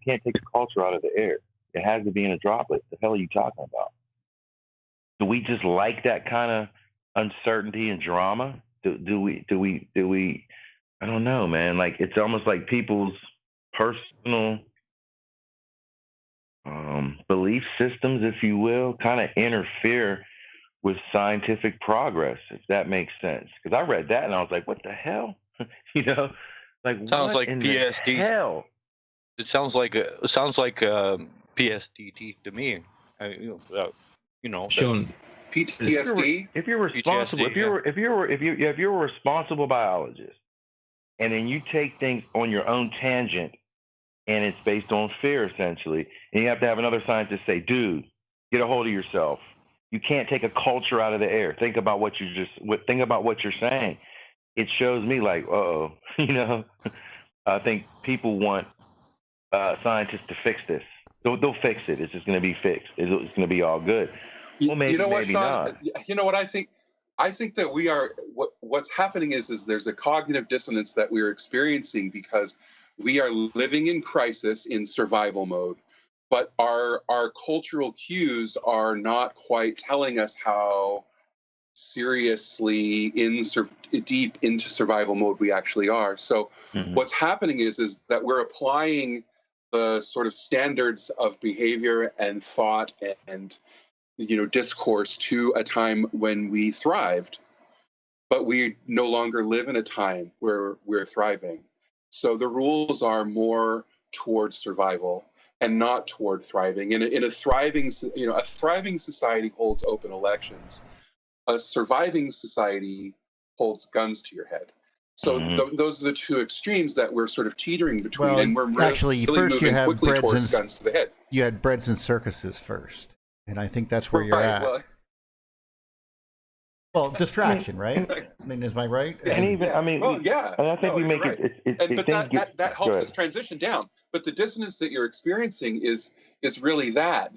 can't take a culture out of the air. It has to be in a droplet. The hell are you talking about? Do we just like that kind of uncertainty and drama? Do we? I don't know, man. Like, it's almost like people's personal belief systems, if you will, kind of interfere with scientific progress, if that makes sense. Because I read that and I was like, what the hell? Sounds like PSD. Hell? It sounds like PSDT to me. Sean, PTSD. If you're responsible, PTSD, if you're a responsible biologist, and then you take things on your own tangent, and it's based on fear essentially, and you have to have another scientist say, "Dude, get a hold of yourself. You can't take a culture out of the air. Think about what you're saying." It shows me like, I think people want scientists to fix this. They'll fix it. It's just going to be fixed. It's going to be all good. Well, maybe, maybe not. You know what I think? I think that we are. What's happening is there's a cognitive dissonance that we're experiencing because we are living in crisis, in survival mode, but our cultural cues are not quite telling us how seriously deep into survival mode we actually are. So what's happening is that we're applying the sort of standards of behavior and thought and discourse to a time when we thrived, but we no longer live in a time where we're thriving. So the rules are more toward survival and not toward thriving. In a thriving society holds open elections. A surviving society holds guns to your head. So those are the two extremes that we're sort of teetering between. Well, and we're actually, really first you moving have quickly breads towards and guns to the head. you had breads and circuses first, and I think that's where you're at. Well, Well, distraction, right? I mean, is my right? And even, I mean, well, yeah. and I think No, we you're make right. But that helps us transition down. But the dissonance that you're experiencing is really that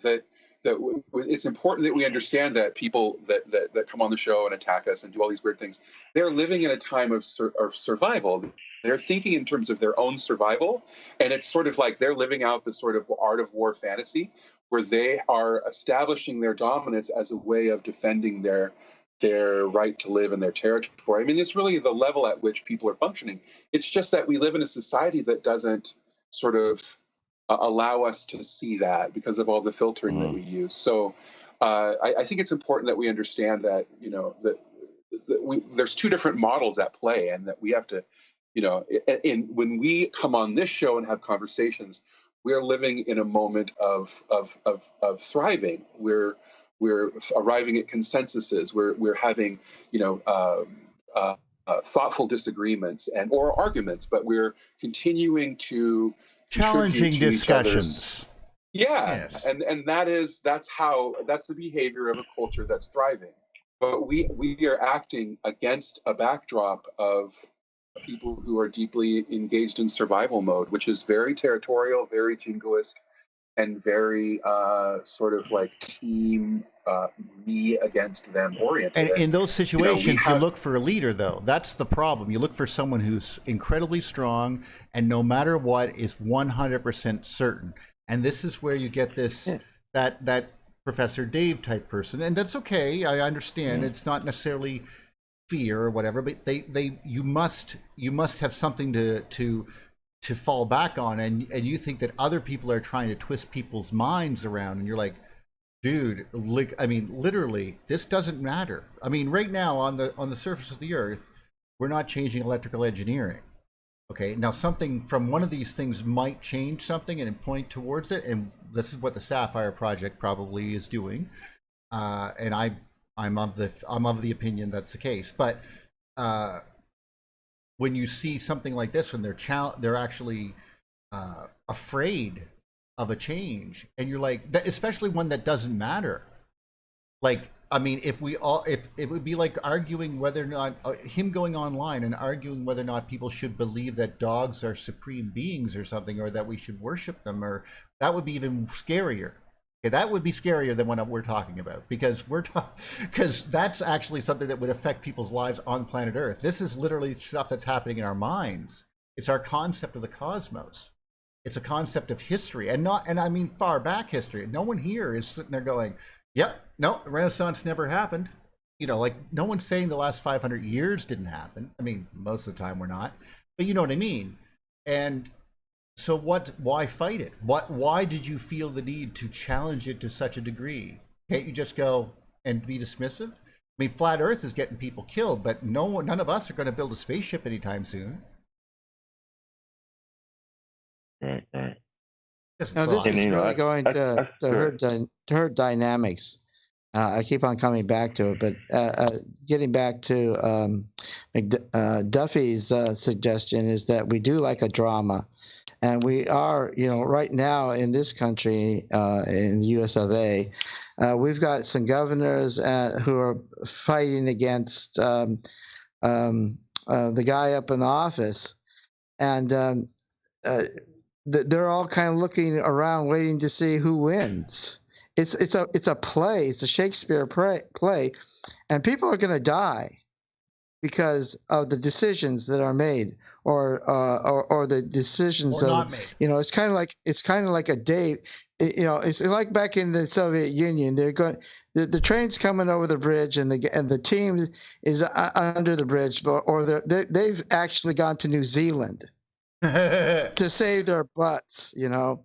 it's important that we understand that people that come on the show and attack us and do all these weird things, they're living in a time of survival. They're thinking in terms of their own survival, and it's sort of like they're living out the sort of art of war fantasy where they are establishing their dominance as a way of defending their right to live in their territory. I mean, it's really the level at which people are functioning. It's just that we live in a society that doesn't sort of allow us to see that because of all the filtering that we use. So I think it's important that we understand that, you know, that there's two different models at play, and that we have to, you know, when we come on this show and have conversations, we're living in a moment of thriving. We're arriving at consensuses. We're having, you know, thoughtful disagreements or arguments, but we're continuing to challenging discussions. Yeah, yes. and that's the behavior of a culture that's thriving. But we are acting against a backdrop of people who are deeply engaged in survival mode, which is very territorial, very jingoist, and very sort of like team me against them oriented. And in those situations, you look for a leader, though. That's the problem. You look for someone who's incredibly strong and no matter what is 100% certain. And this is where you get this that Professor Dave type person, and that's okay. I understand it's not necessarily fear or whatever, but you must have something to fall back on, and you think that other people are trying to twist people's minds around, and you're like, dude, like, I mean, literally, this doesn't matter. I mean, right now on the surface of the Earth, we're not changing electrical engineering. Okay, now something from one of these things might change something and point towards it, and this is what the Sapphire Project probably is doing. And I'm of the opinion that's the case. But when you see something like this, when they're actually afraid of a change, and you're like, especially one that doesn't matter. Like, I mean, if it would be like arguing whether or not him going online and arguing whether or not people should believe that dogs are supreme beings or something, or that we should worship them, or that would be even scarier. Okay, that would be scarier than what we're talking about, because because that's actually something that would affect people's lives on planet Earth. This is literally stuff that's happening in our minds. It's our concept of the cosmos. It's a concept of history, and I mean far back history. No one here is sitting there going, yep, no, the Renaissance never happened. You know, like, no one's saying the last 500 years didn't happen. I mean, most of the time we're not, but you know what I mean. And so why fight it? Why did you feel the need to challenge it to such a degree? Can't you just go and be dismissive? I mean, flat Earth is getting people killed, but none of us are going to build a spaceship anytime soon. Right. Now, this is really going to herd dynamics. I keep on coming back to it, but getting back to Duffy's suggestion is that we do like a drama. And we are, you know, right now in this country, in the US of A, we've got some governors who are fighting against the guy up in the office. And they're all kind of looking around, waiting to see who wins. It's a play. It's a Shakespeare play, and people are going to die because of the decisions that are made, or the decisions not made. You know, it's kind of like a day. You know, it's like back in the Soviet Union. They're going. The train's coming over the bridge, and the team is under the bridge, or they've actually gone to New Zealand to save their butts, you know.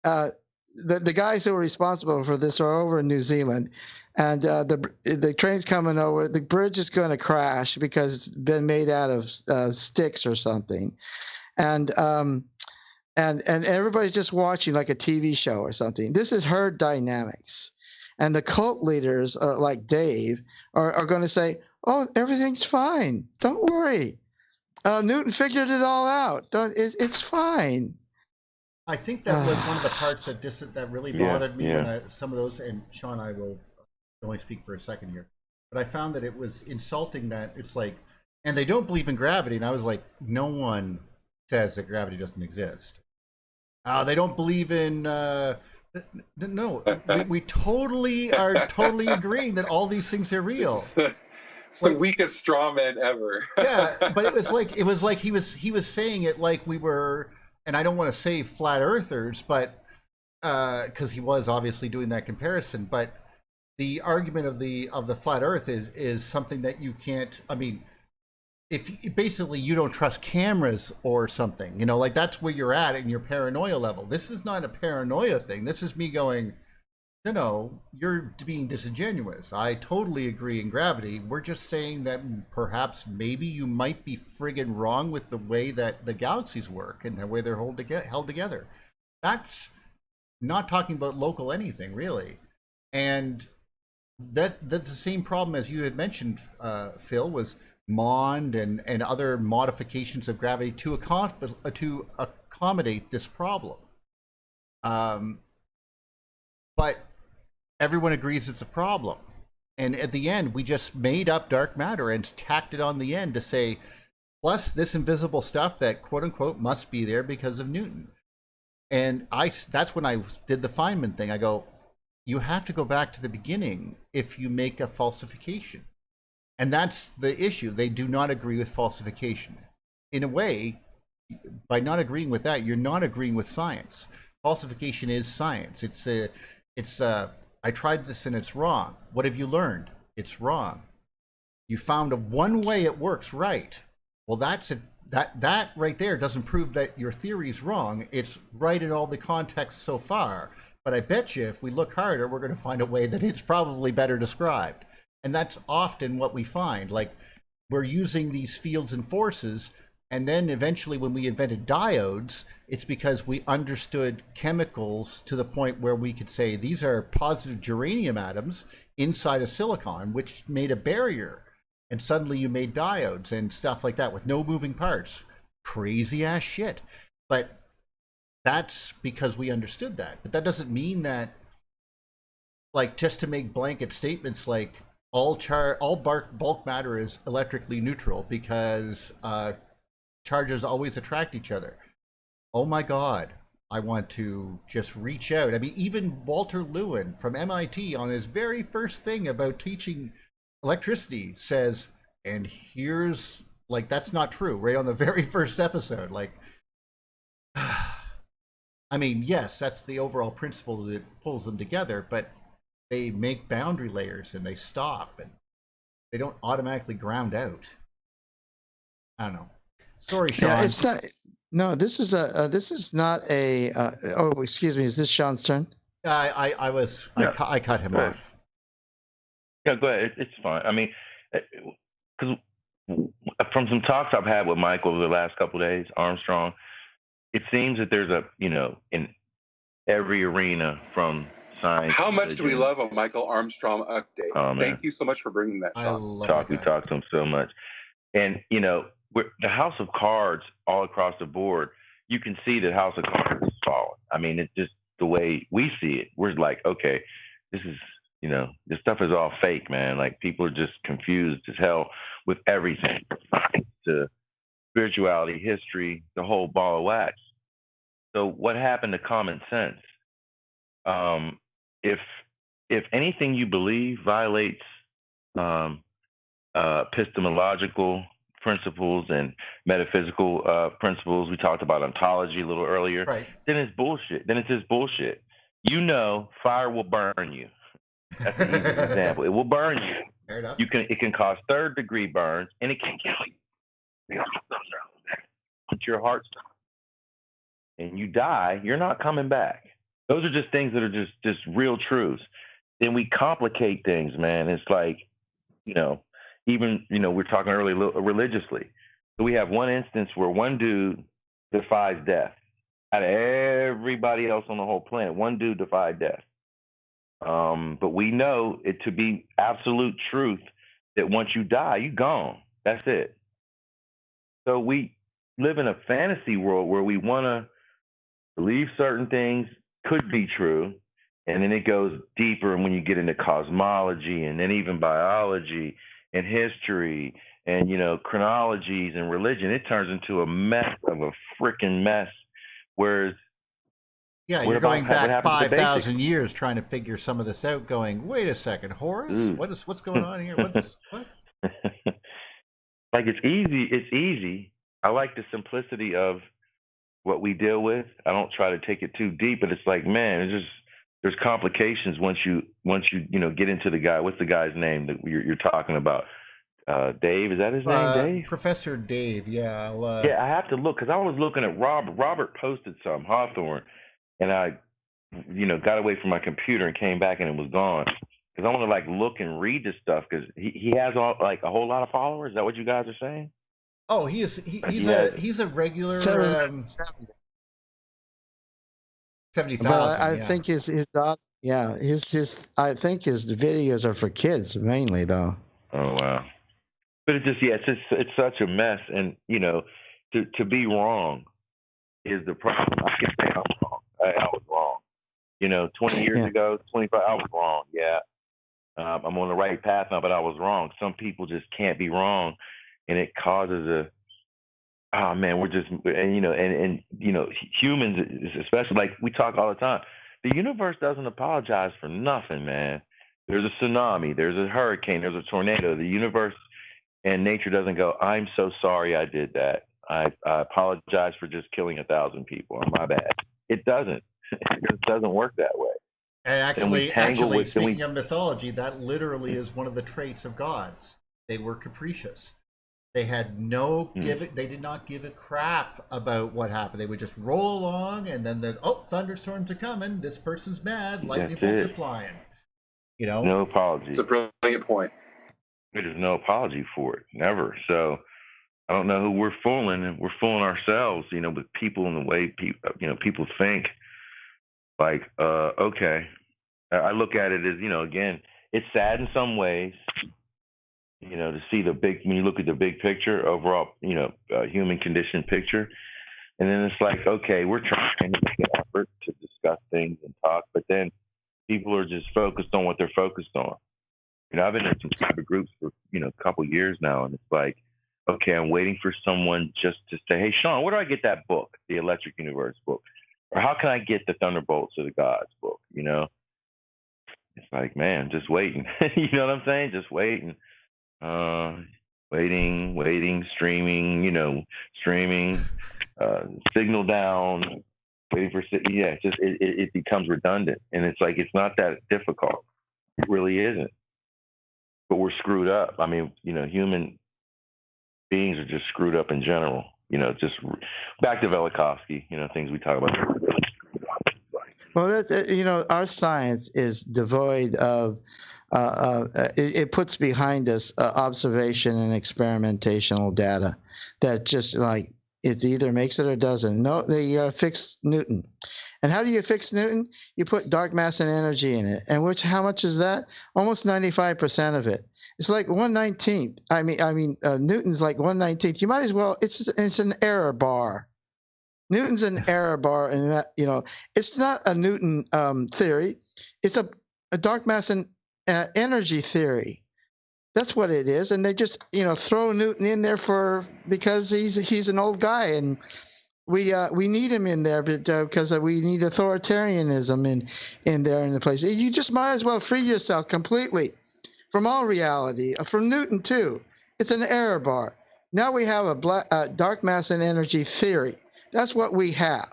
The guys who are responsible for this are over in New Zealand, and the train's coming over. The bridge is going to crash because it's been made out of sticks or something, and everybody's just watching like a TV show or something. This is herd dynamics, and the cult leaders are like Dave are going to say, "Oh, everything's fine. Don't worry. Newton figured it all out. It's fine." I think that was one of the parts that really bothered me when some of those, and Sean, I will only speak for a second here. but I found that it was insulting that it's like, and they don't believe in gravity. And I was like, no one says that gravity doesn't exist. They don't believe in, no, we totally are totally agreeing that all these things are real. It's the weakest straw man ever. Yeah, but it was like he was saying it like we were, and I don't want to say flat earthers, but because he was obviously doing that comparison, but the argument of the flat earth is something that you can't, I mean, if basically you don't trust cameras or something, you know, like that's where you're at in your paranoia level. This is not a paranoia thing. This is me going, no, you're being disingenuous. I totally agree in gravity. We're just saying that perhaps maybe you might be friggin' wrong with the way that the galaxies work and the way they're held together. That's not talking about local anything, really. And that's the same problem as you had mentioned, Phil, was MOND and other modifications of gravity to accommodate this problem. But everyone agrees it's a problem. And at the end, we just made up dark matter and tacked it on the end to say, plus this invisible stuff that quote unquote must be there because of Newton. And that's when I did the Feynman thing. I go, you have to go back to the beginning if you make a falsification. And that's the issue. They do not agree with falsification. In a way, by not agreeing with that, you're not agreeing with science. Falsification is science. It's I tried this and it's wrong. What have you learned? It's wrong. You found one way it works right. Well, that right there doesn't prove that your theory is wrong. It's right in all the context so far. But I bet you if we look harder, we're going to find a way that it's probably better described. And that's often what we find. Like, we're using these fields and forces, and then eventually when we invented diodes, it's because we understood chemicals to the point where we could say these are positive germanium atoms inside of silicon, which made a barrier. And suddenly you made diodes and stuff like that with no moving parts. Crazy ass shit. But that's because we understood that. But that doesn't mean that, like, just to make blanket statements like all bulk matter is electrically neutral because charges always attract each other. Oh my God, I want to just reach out. I mean, even Walter Lewin from MIT on his very first thing about teaching electricity says, and here's, like, that's not true, right on the very first episode. Like, I mean, yes, that's the overall principle that pulls them together, but they make boundary layers and they stop and they don't automatically ground out. I don't know. Sorry, Sean. Yeah, it's not. No, this is not a. Oh, excuse me. Is this Sean's turn? I cut him off. Yeah, go ahead. It's fine. I mean, because from some talks I've had with Mike over the last couple of days, Armstrong, it seems that there's in every arena from science. How much do we love a Michael Armstrong update? Oh, Thank you so much for bringing that, Sean. We talk to him so much. And, the House of Cards all across the board, you can see that House of Cards is falling. I mean, it's just the way we see it. We're like, okay, this is, this stuff is all fake, man. Like, people are just confused as hell with everything. To spirituality, history, the whole ball of wax. So what happened to common sense? If anything you believe violates epistemological principles and metaphysical principles, we talked about ontology a little earlier, right, then it's bullshit. Then it's just bullshit. Fire will burn you. That's an easy example. It will burn you. Fair enough. It can cause third-degree burns, and it can kill you. Put your heart stop, and you die. You're not coming back. Those are just things that are just real truths. Then we complicate things, man. It's like, even, we're talking earlier religiously. So we have one instance where one dude defies death. Out of everybody else on the whole planet, one dude defied death. But we know it to be absolute truth that once you die, you're gone. That's it. So we live in a fantasy world where we want to believe certain things could be true, And then it goes deeper when you get into cosmology and then even biology and history and, chronologies and religion. It turns into a mess of a freaking mess. Whereas, yeah, what you're going what back happens to the 5,000 basics? years trying to figure some of this out, going, wait a second, Horus? Ooh. What's going on here? What? Like, it's easy. It's easy. I like the simplicity of what we deal with. I don't try to take it too deep, but it's like, man, there's complications once you get into the guy. What's the guy's name that you're talking about? Dave, is that his name? Dave? Professor Dave. Yeah. Yeah, I have to look because I was looking at Robert. Robert posted some Hawthorne, and I, got away from my computer and came back and it was gone. Because I want to look and read this stuff because he has a whole lot of followers. Is that what you guys are saying? Oh, he's a regular 70,000. But I think his I think his videos are for kids mainly though. Oh wow. But it's such a mess, and to be wrong is the problem. I can say I'm wrong. I was wrong. 20 years ago, 25, I was wrong. Yeah, I'm on the right path now, but I was wrong. Some people just can't be wrong, and it causes we're just humans, especially, like we talk all the time. The universe doesn't apologize for nothing, man. There's a tsunami, there's a hurricane, there's a tornado. The universe and nature doesn't go, I'm so sorry I did that. I apologize for just killing 1,000 people. My bad. It doesn't. It doesn't work that way. And actually, speaking of mythology, that literally is one of the traits of gods. They were capricious. They had they did not give a crap about what happened. They would just roll along, and then thunderstorms are coming. This person's mad. Lightning bolts are flying. No apology. It's a brilliant point. There's no apology for it, never. So I don't know who we're fooling, and we're fooling ourselves, with people and the way people think. Like, okay, I look at it as, again, it's sad in some ways, to see when you look at the big picture, overall, human condition picture. And then it's like, okay, we're trying to make an effort to discuss things and talk, but then people are just focused on what they're focused on. I've been in some cyber groups for, a couple years now, and it's like, okay, I'm waiting for someone just to say, hey, Sean, where do I get that book, the Electric Universe book? Or how can I get the Thunderbolts or the Gods book, It's like, man, just waiting. You know what I'm saying? Just waiting. Waiting, streaming, signal down, waiting for, it becomes redundant. And it's like, it's not that difficult. It really isn't. But we're screwed up. I mean, human beings are just screwed up in general. Just back to Velikovsky, things we talk about. Well, that's, our science is devoid of, it puts behind us observation and experimentational data that just like it either makes it or doesn't. No, they fix Newton. And how do you fix Newton? You put dark mass and energy in it. And how much is that? Almost 95% of it. It's like 1/19. I mean, Newton's like 1/19. You might as well. It's an error bar. Newton's an error bar, and it's not a Newton theory. It's a dark mass and energy theory. That's what it is. And they just throw Newton in there because he's an old guy, and we need him in there, but because we need authoritarianism in there in the place. You just might as well free yourself completely from all reality, from Newton too. It's an error bar. Now we have a dark mass and energy theory. That's what we have,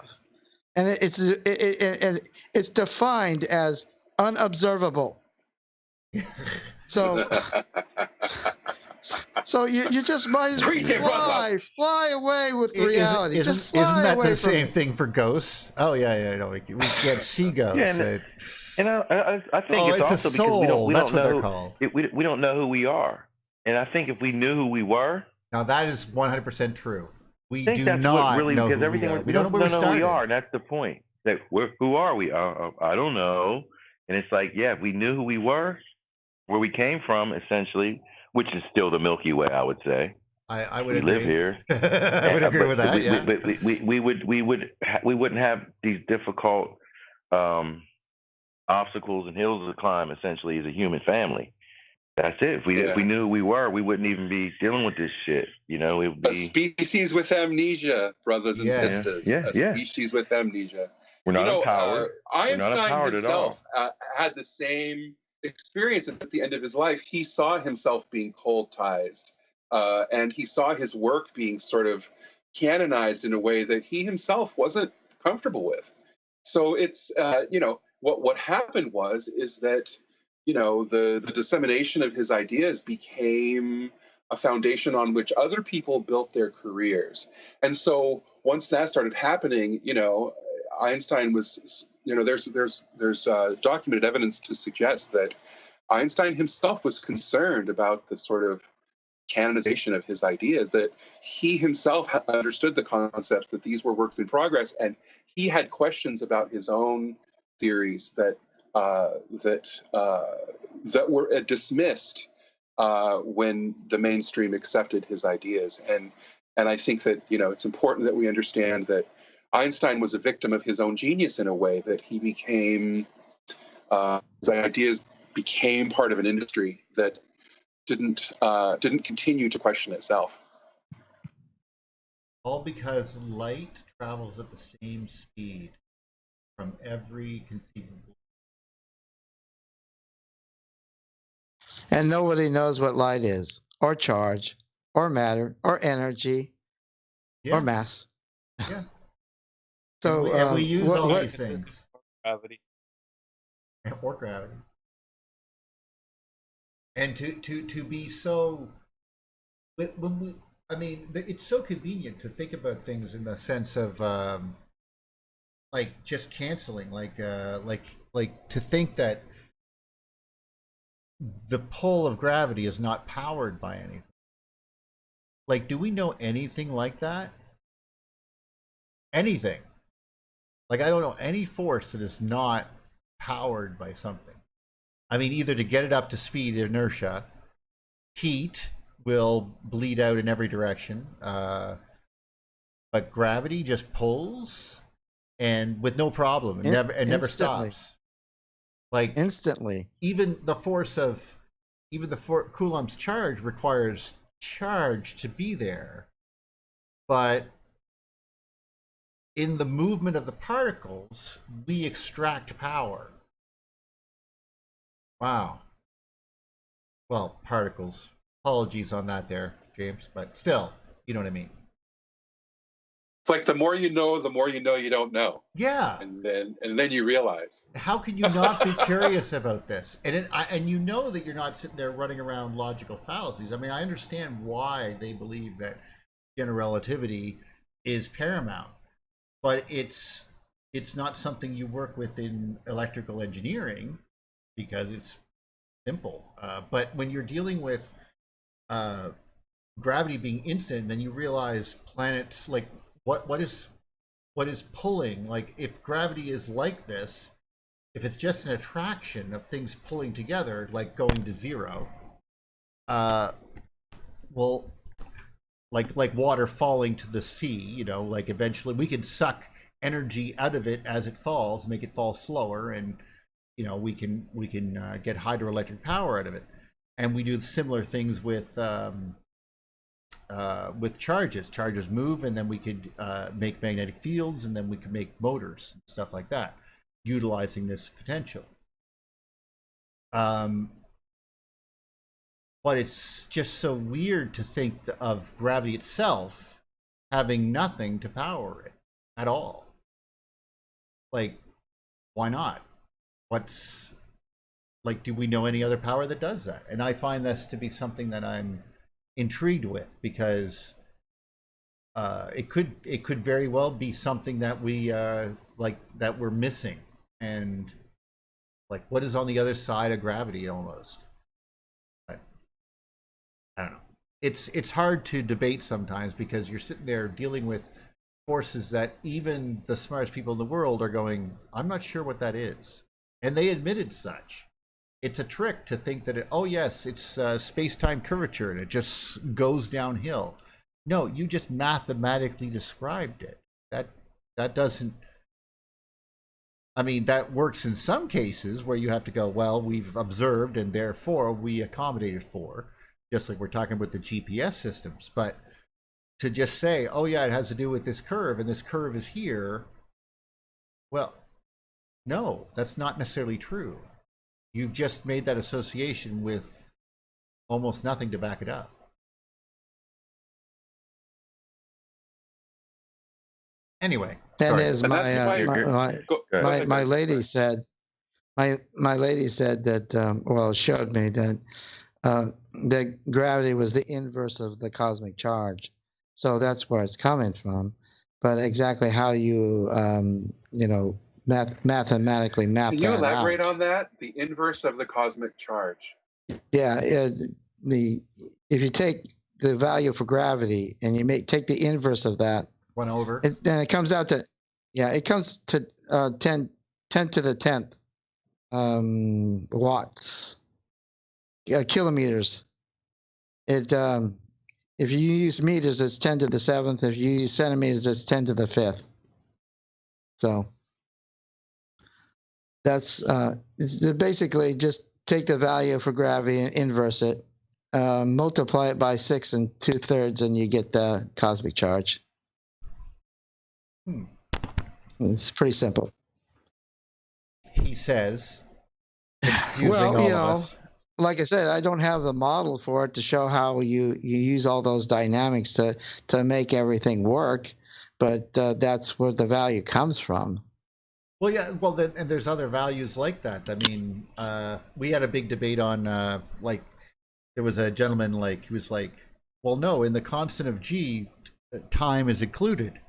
and it's defined as unobservable. So you just might as well fly away with reality. Isn't that the same thing for ghosts? Oh yeah. We can't see ghosts. Yeah, and I think it's also soul. Because we That's don't what know they're called. We don't know who we are, and I think if we knew who we were, now that is 100% true. We do not know because everything we don't know who we are. And that's the point. That who are we? I don't know. And it's like, yeah, if we knew who we were, where we came from, essentially, which is still the Milky Way, I would say. I would agree. Live here. I would agree with that. We wouldn't have these difficult obstacles and hills to climb essentially as a human family. That's it. If we knew who we were, we wouldn't even be dealing with this shit. You know, it would be a species with amnesia, brothers and sisters. Yeah. Species with amnesia. We're not empowered. Einstein himself had the same experience at the end of his life. He saw himself being coldtized, and he saw his work being sort of canonized in a way that he himself wasn't comfortable with. So it's what happened is that the dissemination of his ideas became a foundation on which other people built their careers. And so once that started happening, Einstein was, there's documented evidence to suggest that Einstein himself was concerned about the sort of canonization of his ideas, that he himself understood the concepts, that these were works in progress, and he had questions about his own theories that were dismissed when the mainstream accepted his ideas. And I think that it's important that we understand that Einstein was a victim of his own genius in a way, that he became his ideas became part of an industry that didn't continue to question itself. All because light travels at the same speed from every conceivable. And nobody knows what light is, or charge, or matter, or energy, or mass. Yeah. So and we use all these things. Gravity. Or gravity. And to be so, it's so convenient to think about things in the sense of like just canceling, like to think that the pull of gravity is not powered by anything. Like, do we know anything like that? Anything? Like, I don't know any force that is not powered by something. I mean, either to get it up to speed, inertia, heat will bleed out in every direction, but gravity just pulls, and with no problem, and never stops. Like instantly. Even the Coulomb's charge requires charge to be there, but in the movement of the particles, we extract power. Wow. Well, particles. Apologies on that there, James, but still, you know what I mean. It's like the more you know you don't know. Yeah. And then you realize. How can you not be curious about this? And you know that you're not sitting there running around logical fallacies. I mean, I understand why they believe that general relativity is paramount, but it's not something you work with in electrical engineering because it's simple. But when you're dealing with gravity being instant, then you realize planets, like what is pulling. Like, if gravity is like this, if it's just an attraction of things pulling together, like going to zero, well, like water falling to the sea, like eventually we can suck energy out of it as it falls, make it fall slower, and we can get hydroelectric power out of it. And we do similar things with charges. Charges move, and then we could make magnetic fields, and then we can make motors and stuff like that, utilizing this potential. But it's just so weird to think of gravity itself having nothing to power it at all. Like, why not? Do we know any other power that does that? And I find this to be something that I'm intrigued with, because it could very well be something that we that we're missing, and like, what is on the other side of gravity almost. But I don't know. It's hard to debate sometimes, because you're sitting there dealing with forces that even the smartest people in the world are going, I'm not sure what that is. And they admitted such. It's a trick to think that it's space-time curvature and it just goes downhill. No, you just mathematically described it. That doesn't. I mean, that works in some cases where you have to go, well, we've observed and therefore we accommodated for, just like we're talking about the GPS systems. But to just say, oh, yeah, it has to do with this curve and this curve is here, well, no, that's not necessarily true. You've just made that association with almost nothing to back it up. Anyway, and as And that's my lady said, my lady said that well, showed me that that gravity was the inverse of the cosmic charge, so that's where it's coming from. But exactly how you mathematically map Can you that elaborate out. on that? The inverse of the cosmic charge. Yeah, if you take the value for gravity and you take the inverse of that, 1 over. then it comes out to, it comes to 10 to the 10th watts, kilometers. It if you use meters, it's 10 to the 7th. If you use centimeters, it's 10 to the 5th. So that's basically just take the value for gravity and inverse it, multiply it by 6 2/3, and you get the cosmic charge. It's pretty simple. He says, confusing Well, all of us. Like I said, I don't have the model for it to show how you use all those dynamics to make everything work, but that's where the value comes from. Well, yeah, well, and there's other values like that. I mean, we had a big debate on, like, there was a gentleman, like, he was like, well, no, in the constant of G, time is included.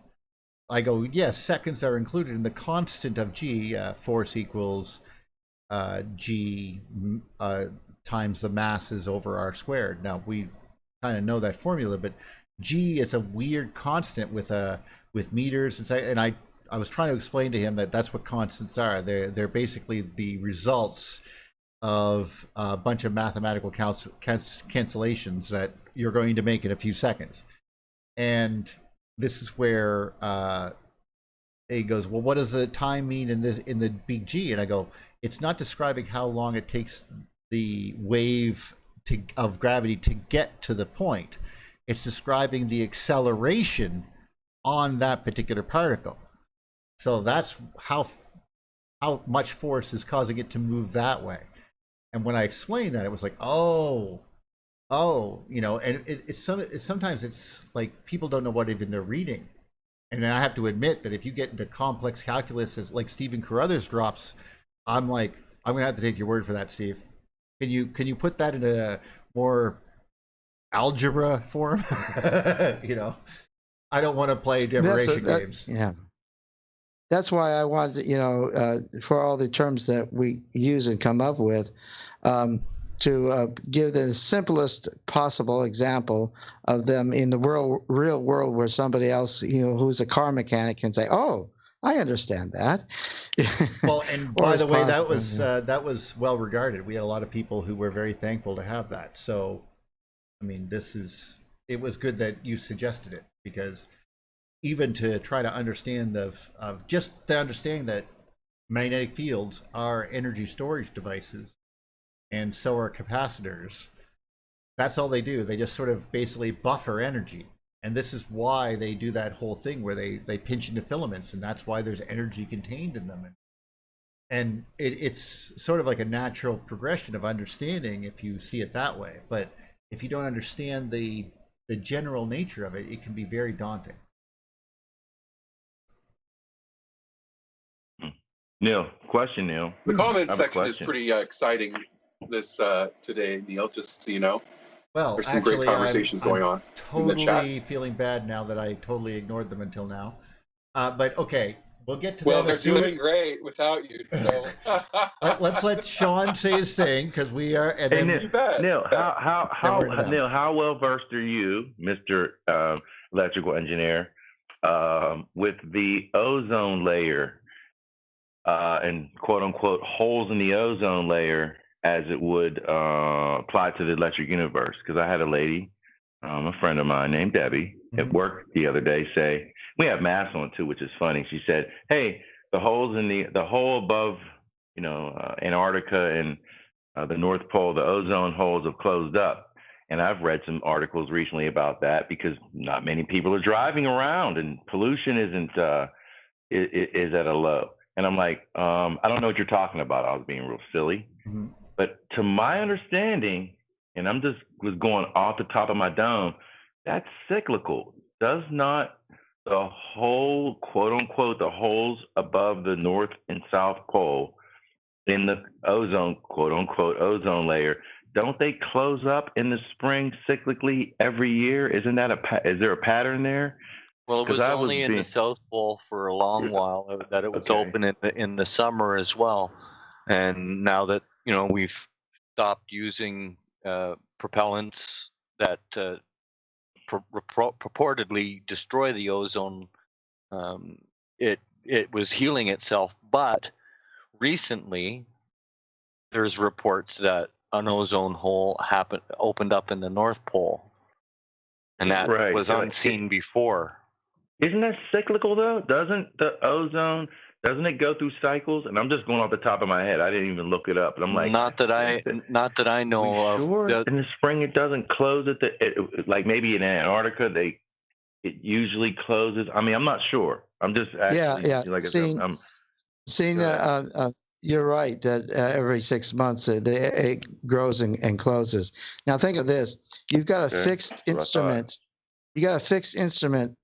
I go, yes, seconds are included in the constant of G. Force equals G times the masses over R squared. Now, we kind of know that formula, but G is a weird constant with meters. And I was trying to explain to him that that's what constants are. They're basically the results of a bunch of mathematical cancellations that you're going to make in a few seconds. And this is where he goes, well, what does the time mean in the big G? And I go, it's not describing how long it takes the wave of gravity to get to the point. It's describing the acceleration on that particular particle. So that's how much force is causing it to move that way. And when I explained that, it was like, oh, and it's sometimes it's like people don't know what even they're reading. And I have to admit that if you get into complex calculus, as like Stephen Carruthers drops, I'm like, I'm gonna have to take your word for that, Steve. Can you put that in a more algebra form? I don't want to play derivation games. Yeah. That's why I want, for all the terms that we use and come up with, to give the simplest possible example of them in the real world, where somebody else, who's a car mechanic, can say, "Oh, I understand that." Well, and by the way, that was well regarded. We had a lot of people who were very thankful to have that. So, I mean, it was good that you suggested it, because even to try to understand just the understanding that magnetic fields are energy storage devices, and so are capacitors. That's all they do. They just sort of basically buffer energy. And this is why they do that whole thing where they pinch into filaments, and that's why there's energy contained in them. And it's sort of like a natural progression of understanding if you see it that way. But if you don't understand the general nature of it, it can be very daunting. Neil, question, Neil. The comment section is pretty exciting this today, Neil, just so you know. Well, there's some great conversations going on in the chat. Totally feeling bad now that I totally ignored them until now. But okay, we'll get to well, them. Well, they're doing great without you. So. Let's let Sean say his thing, because we are. And hey, then, Neil, how well versed are you, Mr. Electrical Engineer, with the ozone layer and quote unquote holes in the ozone layer as it would apply to the electric universe? Because I had a lady, a friend of mine named Debbie, at work the other day say, we have math on too, which is funny. She said, hey, the holes in the hole above, Antarctica and the North Pole, the ozone holes have closed up. And I've read some articles recently about that because not many people are driving around and pollution is at a low. And I'm like, I don't know what you're talking about. I was being real silly. Mm-hmm. But to my understanding, and I'm just was going off the top of my dome, that's cyclical. Does not the whole, quote unquote, the holes above the North and South Pole in the ozone, quote unquote, ozone layer, don't they close up in the spring cyclically every year? Isn't that is there a pattern there? Well, it was only in the South Pole for a long while that it was open in the summer as well. And now that, we've stopped using propellants that purportedly destroy the ozone, it was healing itself. But recently, there's reports that an ozone hole opened up in the North Pole, and that was unseen before. Isn't that cyclical though? Doesn't it go through cycles? And I'm just going off the top of my head. I didn't even look it up. But I'm like, not that I know of. Sure. In the spring, it doesn't close like maybe in Antarctica, it usually closes. I mean, I'm not sure. I'm just actually, like you're right that every 6 months it grows and closes. Now think of this: you've got a fixed instrument. You got a fixed instrument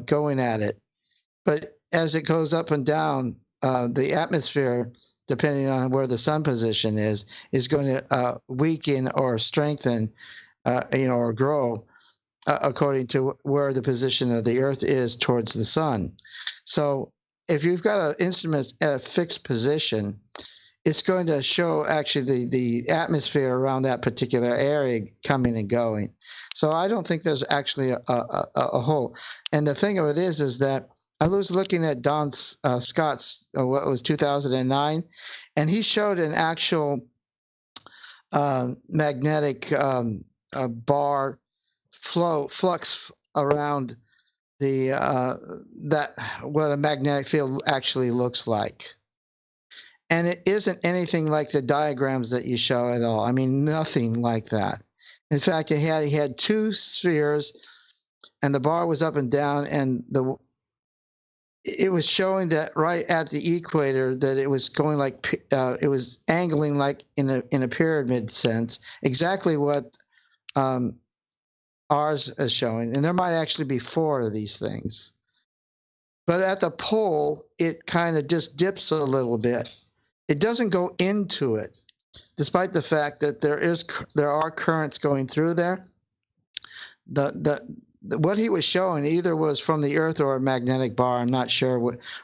going at it, but as it goes up and down, the atmosphere, depending on where the sun position is going to weaken or strengthen, or grow according to where the position of the Earth is towards the sun. So if you've got an instrument at a fixed position, it's going to show actually the atmosphere around that particular area coming and going. So I don't think there's actually a hole. And the thing of it is that I was looking at Don Scott's, what was 2009, and he showed an actual magnetic bar flux around what a magnetic field actually looks like. And it isn't anything like the diagrams that you show at all. I mean, nothing like that. In fact, he had two spheres, and the bar was up and down, and it was showing that right at the equator that it was going like it was angling like in a pyramid sense, exactly what ours is showing. And there might actually be four of these things. But at the pole, it kind of just dips a little bit. It doesn't go into it, despite the fact that there are currents going through there. What he was showing either was from the Earth or a magnetic bar. I'm not sure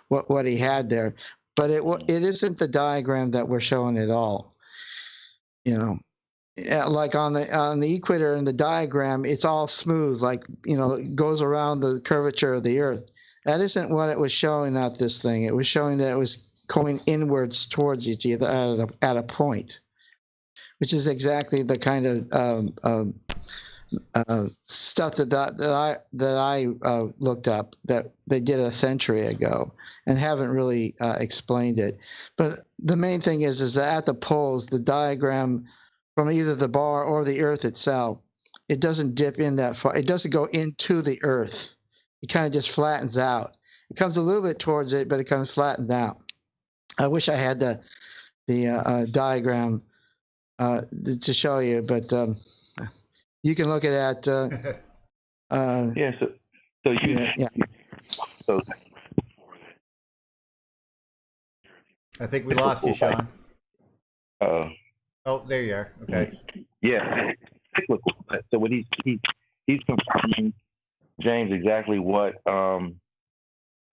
what he had there, but it isn't the diagram that we're showing at all. Like on the equator in the diagram, it's all smooth, like it goes around the curvature of the Earth. That isn't what it was showing at this thing. It was showing that it was going inwards towards each other at a point, which is exactly the kind of stuff that I looked up that they did a century ago and haven't really explained it. But the main thing is that at the poles, the diagram from either the bar or the Earth itself, it doesn't dip in that far. It doesn't go into the Earth. It kind of just flattens out. It comes a little bit towards it, but it comes flattened out. I wish I had the diagram to show you, but you can look at that. So I think we lost you, Sean. Oh, there you are. Okay. Yeah, cyclical. So what he's confirming, James, exactly what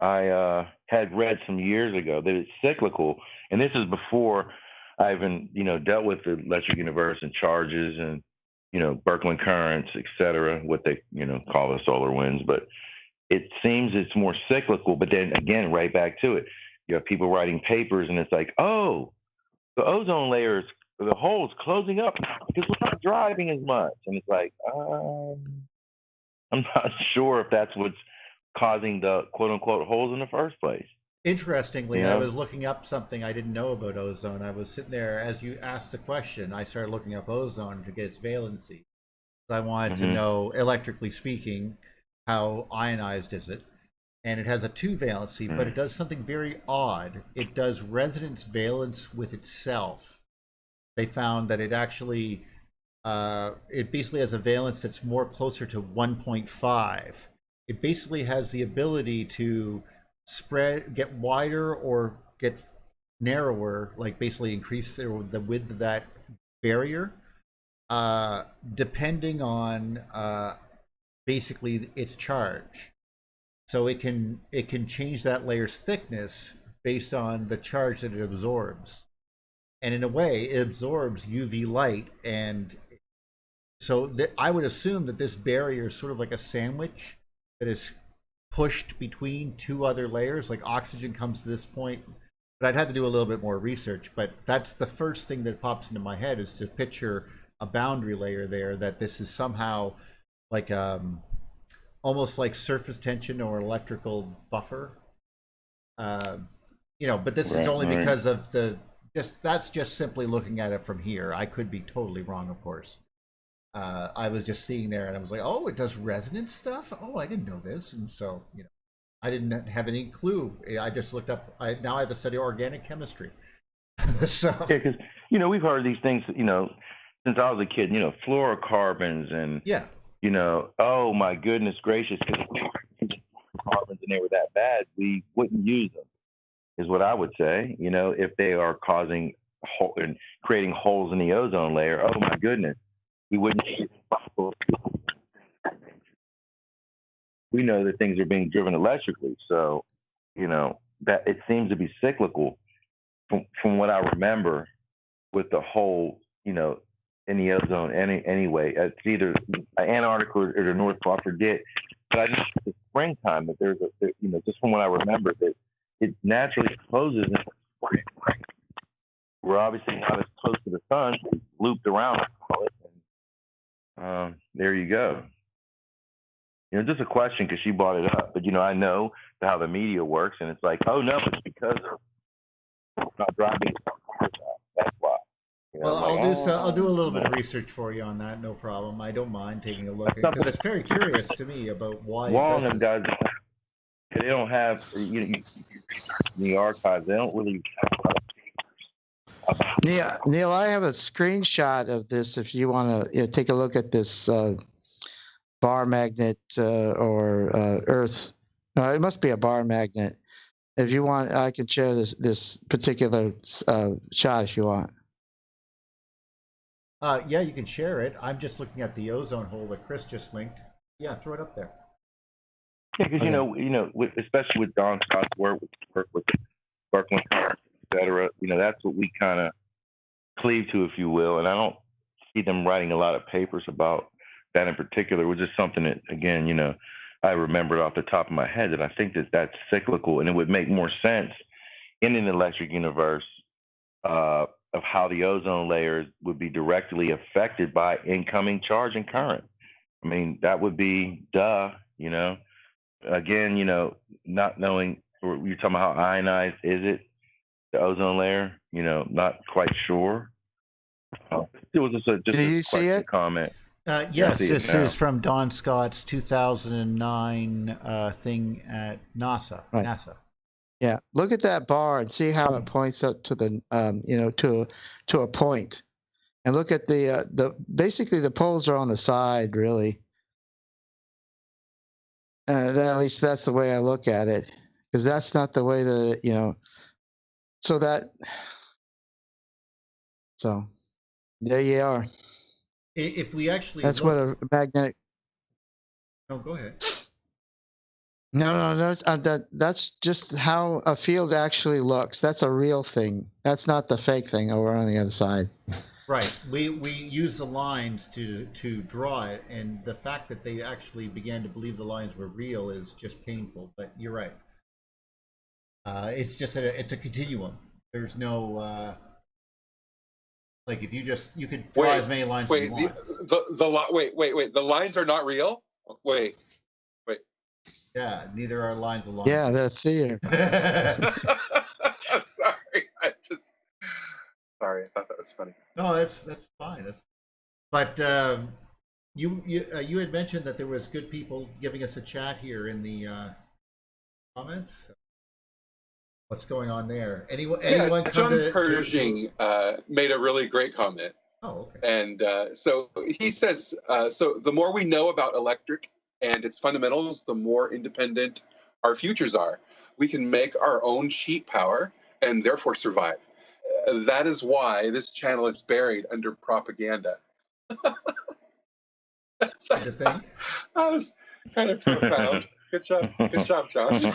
I had read some years ago, that it's cyclical, and this is before I even dealt with the electric universe and charges and Birkeland currents, etc., what they call the solar winds. But it seems it's more cyclical. But then again, right back to it, you have people writing papers, and it's like, oh, the ozone layers, the hole's closing up because we're not driving as much, and it's like, I'm not sure if that's what's causing the quote unquote holes in the first place. Interestingly, Yeah. I was looking up something I didn't know about ozone. I was sitting there as you asked the question. I started looking up ozone to get its valency. I wanted to know, electrically speaking, how ionized is it? And it has a 2 valency, but it does something very odd. It does resonance valence with itself. They found that it actually, it basically has a valence that's more closer to 1.5. It basically has the ability to get wider or get narrower, like basically increase the width of that barrier, depending on basically its charge. So it can change that layer's thickness based on the charge that it absorbs. And in a way, it absorbs UV light, and so I would assume that this barrier is sort of like a sandwich that is pushed between 2 other layers. Like oxygen comes to this point, but I'd have to do a little bit more research. But that's the first thing that pops into my head, is to picture a boundary layer there, that this is somehow like almost like surface tension or electrical buffer. But this is only because of that's just simply looking at it from here. I could be totally wrong, of course. I was just seeing there, and I was like, "Oh, it does resonance stuff. Oh, I didn't know this." And so, I didn't have any clue. I just looked up. Now I have to study organic chemistry. So yeah, because we've heard these things. Since I was a kid. Fluorocarbons and yeah. Oh my goodness gracious, because carbons and they were that bad, we wouldn't use them. Is what I would say. If they are causing and creating holes in the ozone layer. Oh my goodness. We wouldn't. We know that things are being driven electrically, so that it seems to be cyclical. From what I remember, with the whole in the ozone anyway, it's either Antarctica or the North Pole. I forget, but I just the springtime that there's just from what I remember that it naturally closes in the spring. We're obviously not as close to the sun, looped around. There you go. Just a question because she brought it up, but I know how the media works, and it's like, oh no, it's because of not driving. That's why. Well, I'll do a little bit of research for you on that. No problem. I don't mind taking a look because it's very curious to me about why. Long guys, they don't have in the archives. They don't really. Neil, I have a screenshot of this. If you want to take a look at this bar magnet or Earth, it must be a bar magnet. If you want, I can share this particular shot if you want. Yeah, you can share it. I'm just looking at the ozone hole that Chris just linked. Yeah, throw it up there. Yeah, because especially with Don Scott's work with Berkeley, et cetera, that's what we kind of cleave to, if you will. And I don't see them writing a lot of papers about that in particular, which is something that, again, I remembered off the top of my head that I think that's cyclical, and it would make more sense in an electric universe of how the ozone layers would be directly affected by incoming charge and current. I mean, that would be duh, Again, not knowing, you're talking about how ionized is it, the ozone layer, not quite sure. It was just a question comment. Yes, this is from Don Scott's 2009 thing at NASA. Right. NASA. Yeah, look at that bar and see how it points up to the to a point, and look at the basically the poles are on the side really. At least that's the way I look at it, because that's not the way that So there you are. If we actually that's what a magnetic. No, go ahead. No. That's just how a field actually looks. That's a real thing. That's not the fake thing over on the other side. Right. We use the lines to draw it, and the fact that they actually began to believe the lines were real is just painful. But you're right. It's just it's a continuum. There's no like if you could draw as many lines as you want. Wait. The lines are not real. Wait. Yeah, neither are lines along. Yeah, that's here. I'm sorry. Sorry. I thought that was funny. No, that's fine. But you had mentioned that there was good people giving us a chat here in the comments. What's going on there? Anyone John Pershing made a really great comment. Oh, okay. And so he says, so the more we know about electric and its fundamentals, the more independent our futures are. We can make our own sheet power and therefore survive. That is why this channel is buried under propaganda. That was kind of profound. Good job, Josh.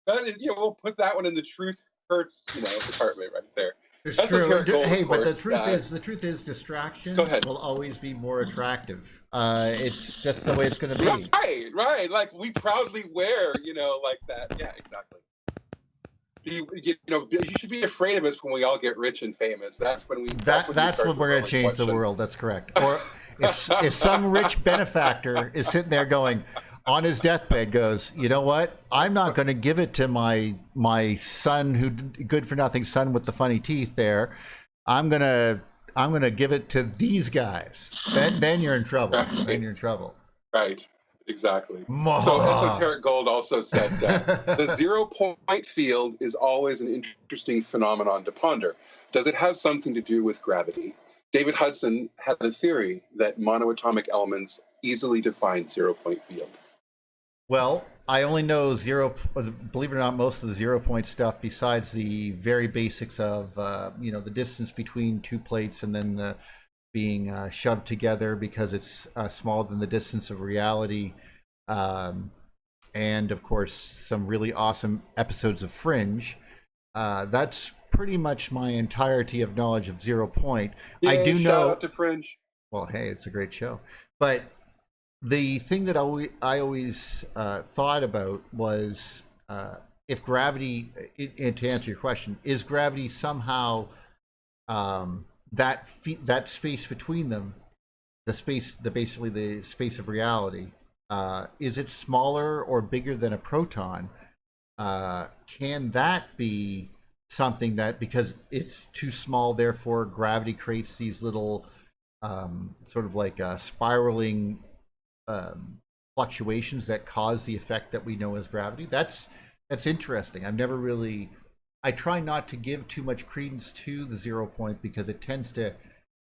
We'll put that one in the truth hurts, department right there. It's true. Hey, but the truth is, distraction will always be more attractive. It's just the way it's going to be. Right. Like we proudly wear, like that. Yeah, exactly. You should be afraid of us when we all get rich and famous. That's when we. That's when we're going to change the world. That's correct. Or if some rich benefactor is sitting there going, on his deathbed, goes, you know what? I'm not going to give it to my son, who good for nothing son with the funny teeth. There, I'm gonna give it to these guys. Then you're in trouble. Right. Then you're in trouble. Right. Exactly. So Esoteric Gold also said the 0 point field is always an interesting phenomenon to ponder. Does it have something to do with gravity? David Hudson had the theory that monoatomic elements easily define 0 point field. Well, I only know believe it or not, most of the 0 point stuff, besides the very basics of, the distance between two plates and then the being shoved together because it's smaller than the distance of reality. And of course, some really awesome episodes of Fringe. That's pretty much my entirety of knowledge of 0 point. Yay, I do know. Shout out to Fringe. Well, hey, it's a great show. But the thing that I always thought about was if gravity, and to answer your question, is gravity somehow that space between them, basically the space of reality, is it smaller or bigger than a proton? Can that be something that, because it's too small, therefore gravity creates these little sort of like spiraling fluctuations that cause the effect that we know as gravity? That's interesting. I try not to give too much credence to the 0 point because it tends to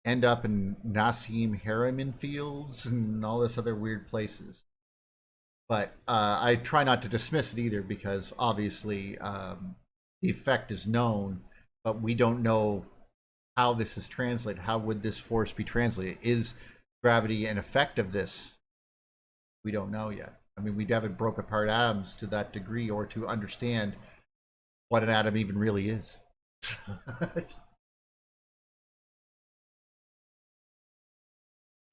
end up in Nassim Haramein fields and all this other weird places. But I try not to dismiss it either, because obviously the effect is known, but we don't know how this is translated. How would this force be translated? Is gravity an effect of this? We don't know yet. I mean, we haven't broke apart atoms to that degree or to understand what an atom even really is. I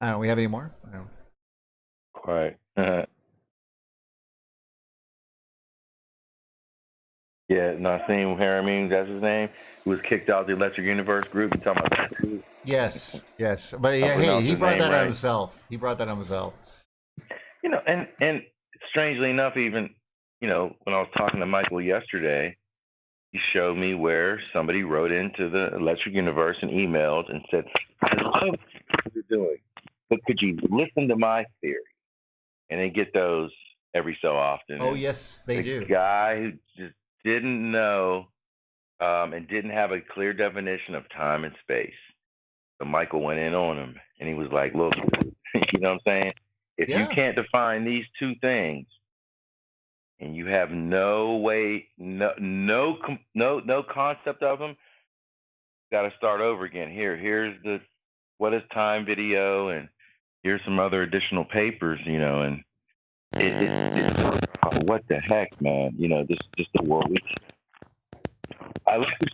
don't know. We have any more? I don't. Quite. Yeah, Nassim Haramein, that's his name. Who was kicked out of the Electric Universe group. You talking about that too? Yes. But hey, he brought that on himself. And strangely enough, even, when I was talking to Michael yesterday, he showed me where somebody wrote into the Electric Universe and emailed and said, I love what you're doing, but could you listen to my theory? And they get those every so often. Oh, yes, they do. The guy who just didn't know and didn't have a clear definition of time and space. So Michael went in on him, and he was like, look, you know what I'm saying? If you can't define these two things, and you have no way, no concept of them, got to start over again. Here's the what is time video, and here's some other additional papers, and it's what the heck, man? Just the world. I have to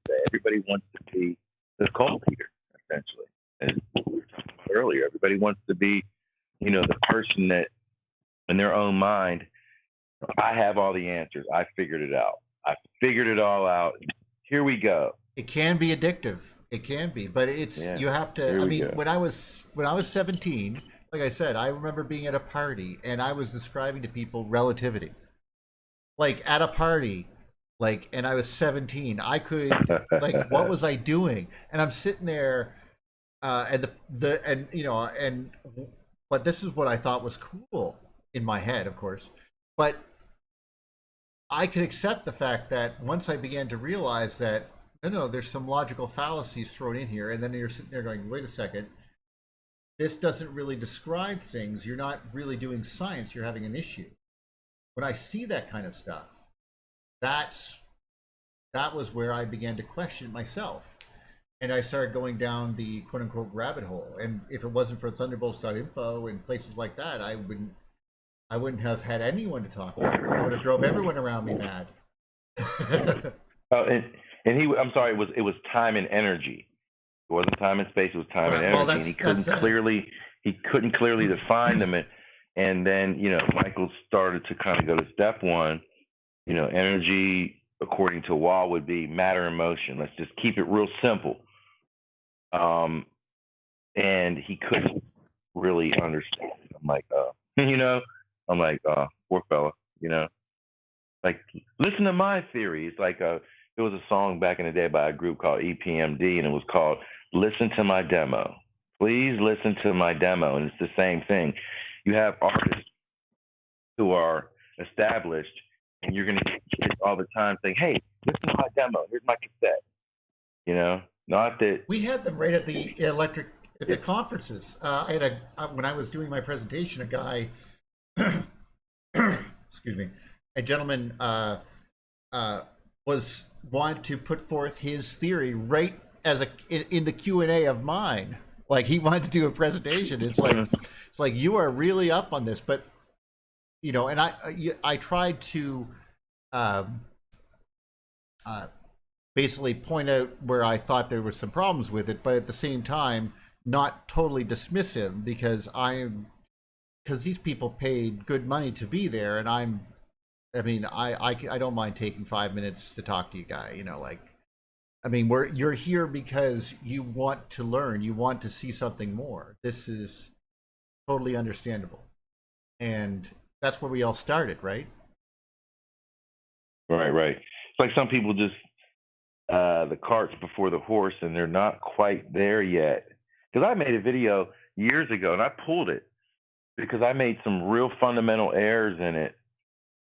say, everybody wants to be the cult leader, essentially. As we were talking about earlier, everybody wants to be, the person that, in their own mind, I have all the answers. I figured it out. I figured it all out. Here we go. It can be addictive. It can be, but you have to. I mean, when I was 17, like I said, I remember being at a party and I was describing to people relativity. Like at a party, like, and I was 17. I could, like, what was I doing? And I'm sitting there, and but this is what I thought was cool in my head, of course. But I could accept the fact that once I began to realize that, no, there's some logical fallacies thrown in here, and then you're sitting there going, wait a second, this doesn't really describe things. You're not really doing science. You're having an issue. When I see that kind of stuff, that was where I began to question myself. And I started going down the quote unquote rabbit hole. And if it wasn't for Thunderbolts.info and places like that, I wouldn't have had anyone to talk to. I would have drove everyone around me mad. I'm sorry, it was time and energy. It wasn't time and space, it was time and energy. And he couldn't clearly define them. And then, Michael started to kind of go to step one. Energy, according to Wall, would be matter and motion. Let's just keep it real simple. And he couldn't really understand. I'm like, poor fella, like, listen to my theory. It's like there was a song back in the day by a group called EPMD, and it was called Listen to My Demo. Please listen to my demo. And it's the same thing. You have artists who are established, and you're going to get kids all the time saying, hey, listen to my demo. Here's my cassette. Not that. We had them right at the the conferences. I had when I was doing my presentation, a guy, excuse me, a gentleman wanted to put forth his theory right as in the Q&A of mine. Like, he wanted to do a presentation. It's like you are really up on this, but and I tried to basically point out where I thought there were some problems with it, but at the same time not totally dismiss him, because these people paid good money to be there, and I don't mind taking 5 minutes to talk to you, guy. You're here because you want to learn, you want to see something more. This is totally understandable, and that's where we all started, right? Right. It's like some people just the cart's before the horse, and they're not quite there yet. Because I made a video years ago, and I pulled it because I made some real fundamental errors in it.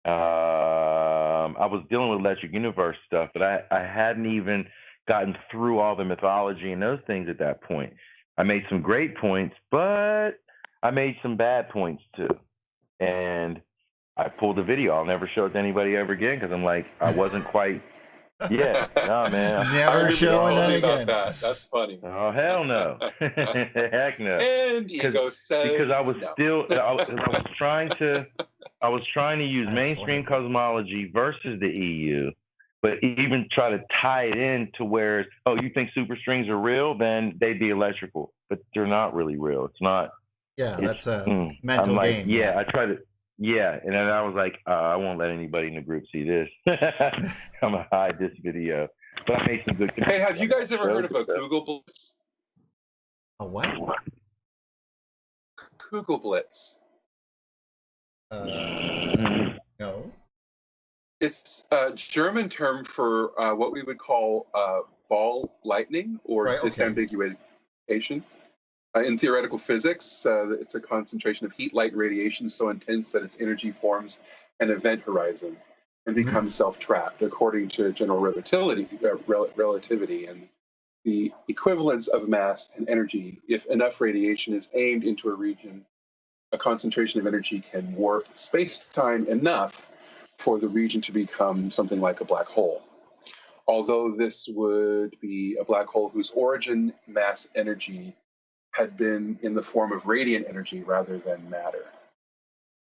I was dealing with electric universe stuff, but I hadn't even gotten through all the mythology and those things at that point. I made some great points, but I made some bad points too. And I pulled the video. I'll never show it to anybody ever again, because I'm like, I wasn't quite. Yeah, no, man. Never showing that again. That's funny. Oh, hell no. Heck no. And Ego says because I was no. I was trying to use mainstream cosmology versus the EU, but even try to tie it in to where, you think superstrings are real, then they'd be electrical, but they're not really real. It's not. Yeah, that's a mental game. Yeah, I tried to. Yeah, and then I was like, I won't let anybody in the group see this. I'm gonna hide this video. But I made some good. Hey, have you guys ever heard of a Kugelblitz? A what? Kugelblitz. No. It's a German term for what we would call ball lightning, or disambiguation. In theoretical physics, it's a concentration of heat, light, and radiation so intense that its energy forms an event horizon and becomes self-trapped, according to general relativity and the equivalence of mass and energy. If enough radiation is aimed into a region, a concentration of energy can warp space-time enough for the region to become something like a black hole. Although this would be a black hole whose origin, mass, energy had been in the form of radiant energy rather than matter.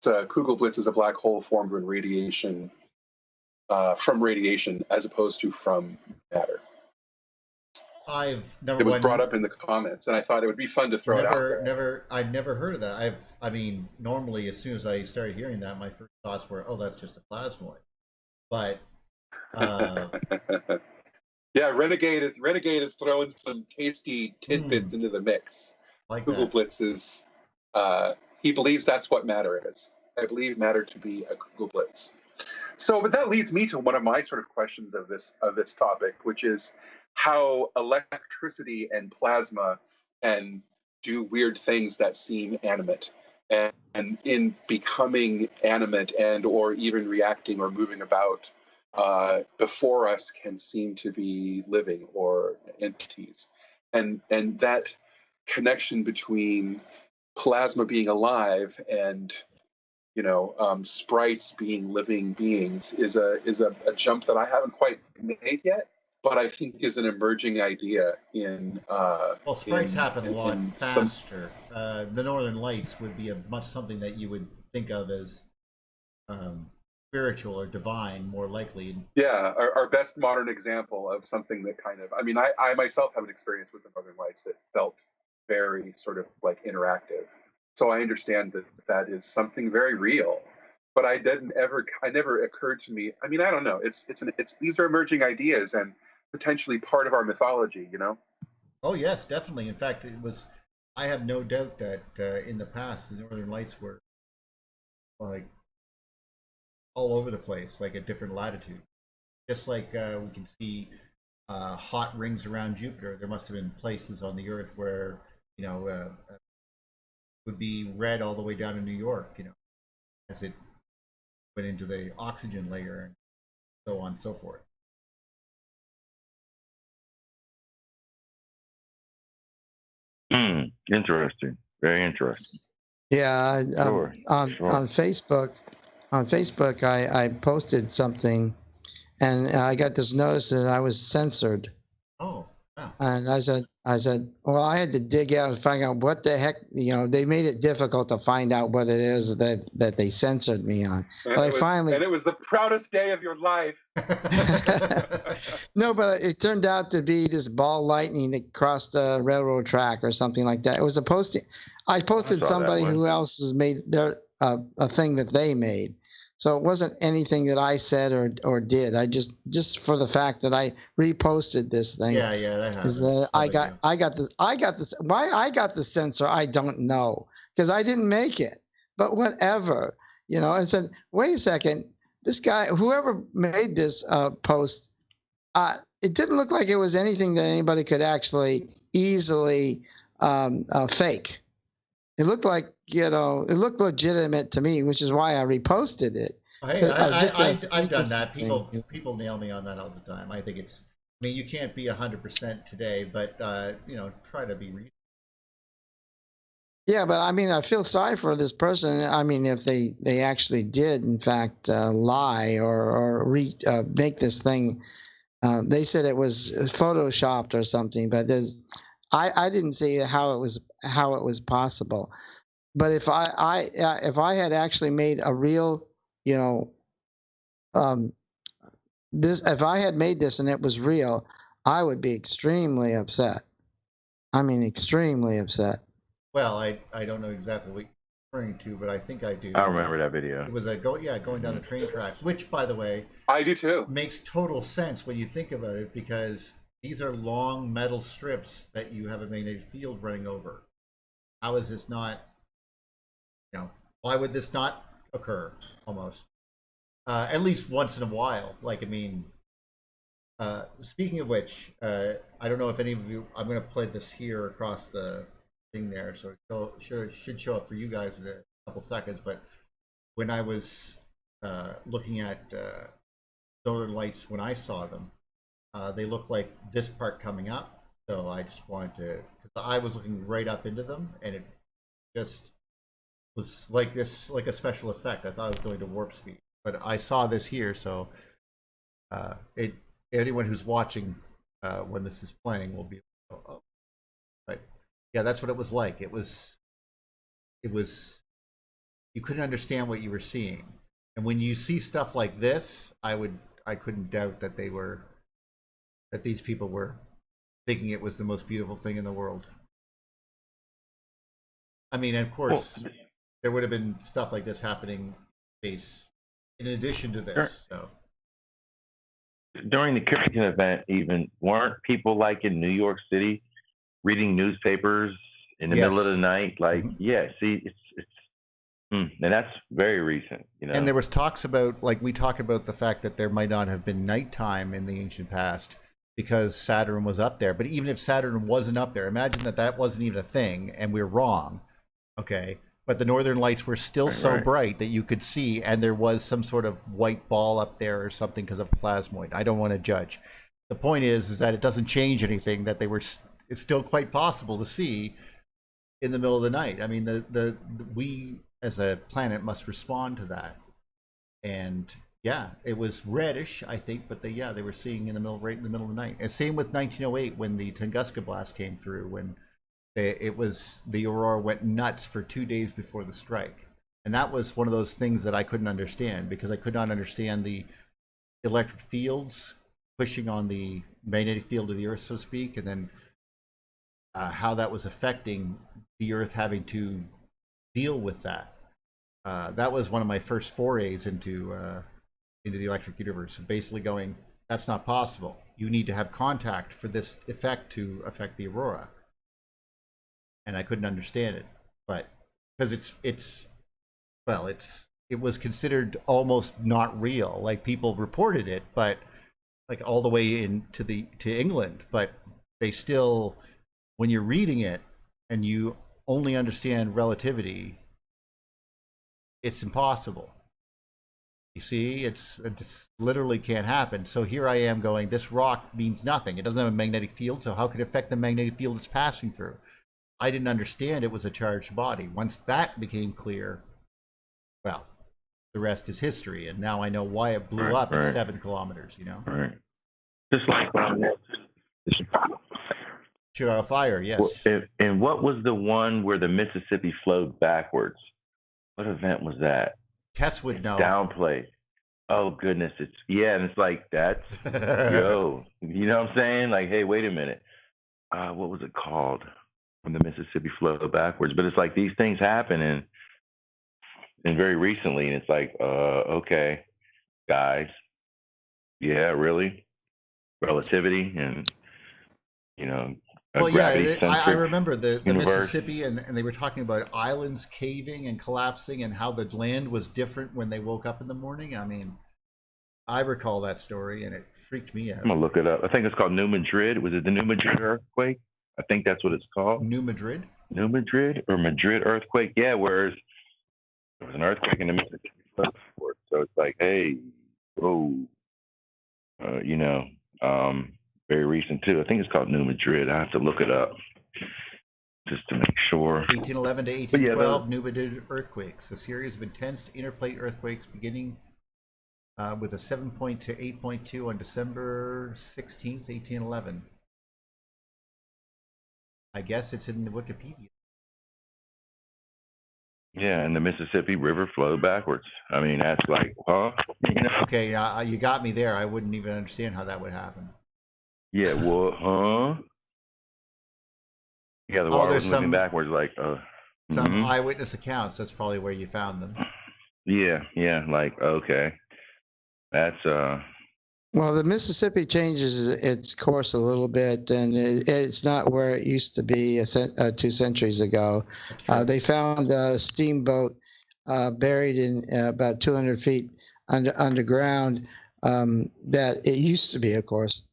So Kugelblitz is a black hole formed when radiation, from radiation as opposed to from matter. It was brought up in the comments, and I thought it would be fun to throw it out there. I'd never heard of that. Normally, as soon as I started hearing that, my first thoughts were, that's just a plasmoid. But yeah, Renegade is throwing some tasty tidbits into the mix. Like Kugelblitz is he believes that's what matter is. I believe matter to be a Google Blitz. So, but that leads me to one of my sort of questions of this topic, which is how electricity and plasma can do weird things that seem animate, and in becoming animate and or even reacting or moving about before us can seem to be living or entities, and that connection between plasma being alive and sprites being living beings is a jump that I haven't quite made yet, but I think is an emerging idea in. Well, sprites happen a lot faster. The Northern Lights would be something that you would think of as spiritual or divine, more likely. Yeah, our best modern example of something that kind of. I mean, I myself have an experience with the Northern Lights that felt very sort of like interactive. So I understand that is something very real, but I never occurred to me. I mean, I don't know. It's these are emerging ideas and potentially part of our mythology, Oh yes, definitely. In fact, I have no doubt that in the past the Northern Lights were like all over the place, like at different latitudes. Just like we can see hot rings around Jupiter, there must have been places on the Earth where would be red all the way down to New York, as it went into the oxygen layer and so on and so forth. Interesting. Very interesting. Yeah, Sure. on Facebook, I posted something, and I got this notice that I was censored. Oh. Wow. And I said, well, I had to dig out and find out what the heck, they made it difficult to find out what it is that they censored me on. And it was the proudest day of your life. No, but it turned out to be this ball lightning that crossed a railroad track or something like that. It was a posting. I posted somebody who else has made their a thing that they made. So it wasn't anything that I said or did. I just for the fact that I reposted this thing. Yeah, that happens. I got this. Why I got the censor, I don't know, because I didn't make it. But whatever, I said, wait a second, this guy, whoever made this post, it didn't look like it was anything that anybody could actually easily fake. It looked like, it looked legitimate to me, which is why I reposted it. Hey, I've done that. People nail me on that all the time. I think you can't be 100% today, but try to be reasonable. Yeah, but I feel sorry for this person. If they actually did, in fact, lie or make this thing, they said it was photoshopped or something, but I didn't see how it was possible. But if I had actually made a real, if I had made this and it was real, I would be extremely upset. Extremely upset. Well, I don't know exactly what you're referring to, but I think I do. I remember that video. It was going down the train tracks, which, by the way, I do too. Makes total sense when you think about it, because these are long metal strips that you have a magnetic field running over. How is this not? Why would this not occur? Almost, at least once in a while. Speaking of which, I don't know if any of you. I'm going to play this here across the thing there, so it should show up for you guys in a couple seconds. But when I was looking at Northern Lights, when I saw them, they looked like this part coming up. So I just wanted to, because I was looking right up into them, and it just was like this, like a special effect. I thought I was going to warp speed, but I saw this here, so anyone who's watching when this is playing will be, oh. But yeah, that's what it was like. It was you couldn't understand what you were seeing, and when you see stuff like this, I couldn't doubt that these people were thinking it was the most beautiful thing in the world. Of course, there would have been stuff like this happening in addition to this. So during the Kyrgyzstan event, even weren't people like in New York City reading newspapers in the middle of the night. Like, yeah, see, and that's very recent, you know. And there was talks about, like, we talk about the fact that there might not have been nighttime in the ancient past because Saturn was up there. But even if Saturn wasn't up there, imagine that wasn't even a thing, and we're wrong, okay? But the northern lights were still so bright that you could see, and there was some sort of white ball up there or something because of plasmoid. I don't want to judge. The point is that it doesn't change anything, that it's still quite possible to see in the middle of the night. I mean, we as a planet must respond to that. And yeah, it was reddish, I think, but they were seeing right in the middle of the night. And same with 1908 when the Tunguska blast came through, when the aurora went nuts for 2 days before the strike. And that was one of those things that I couldn't understand, because I could not understand the electric fields pushing on the magnetic field of the Earth, so to speak, and then how that was affecting the Earth having to deal with that. That was one of my first forays into the electric universe, basically going, that's not possible. You need to have contact for this effect to affect the aurora. And I couldn't understand it, but because it was considered almost not real. Like, people reported it, but like all the way to England, but they still, when you're reading it and you only understand relativity, it's impossible. You see, it's literally can't happen. So here I am going, this rock means nothing. It doesn't have a magnetic field, so how could it affect the magnetic field it's passing through? I didn't understand it was a charged body. Once that became clear, well, the rest is history. And now I know why it blew up at 7 kilometers, you know? Right. Just like Chicago Fire, yes. And what was the one where the Mississippi flowed backwards? What event was that? Tess would know. Downplay. Oh goodness, and it's like that's yo. You know what I'm saying? Like, hey, wait a minute. What was it called? When the Mississippi flowed backwards. But it's like these things happen and very recently, and it's like, okay, guys, yeah, really? Relativity and, you know, well, yeah, I remember the Mississippi, and they were talking about islands caving and collapsing and how the land was different when they woke up in the morning. I mean, I recall that story, and it freaked me out. I'm going to look it up. I think it's called New Madrid. Was it the New Madrid earthquake? I think that's what it's called. New Madrid? New Madrid or Madrid earthquake? Yeah, whereas there was an earthquake in the Mississippi. So it's like, hey, whoa, you know, very recent too. I think it's called New Madrid. I have to look it up just to make sure. 1811 to 1812, New Madrid earthquakes, a series of intense interplate earthquakes beginning with a 7.2 to 8.2 on December 16th, 1811. I guess it's in the Wikipedia. Yeah, and the Mississippi River flowed backwards. I mean, that's like, huh? You know? Okay, you got me there. I wouldn't even understand how that would happen. Yeah, well, huh? Yeah, the water was moving backwards, like, some eyewitness accounts. That's probably where you found them. Yeah, like, okay, that's Well, the Mississippi changes its course a little bit, and it's not where it used to be 2 centuries ago. They found a steamboat buried in about 200 feet underground that it used to be, of course,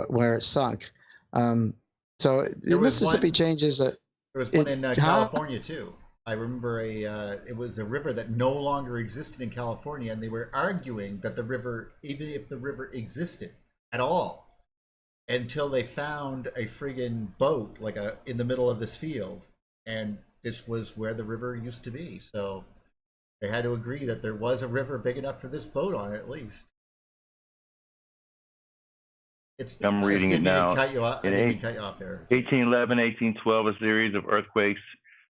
where it sunk. So the Mississippi changes. There was one in California, too. I remember it was a river that no longer existed in California, and they were arguing that the river, even if the river existed at all, until they found a friggin' boat in the middle of this field, and this was where the river used to be. So they had to agree that there was a river big enough for this boat on it, at least. I'm reading it now. I didn't cut you off there. 1811, 1812, a series of earthquakes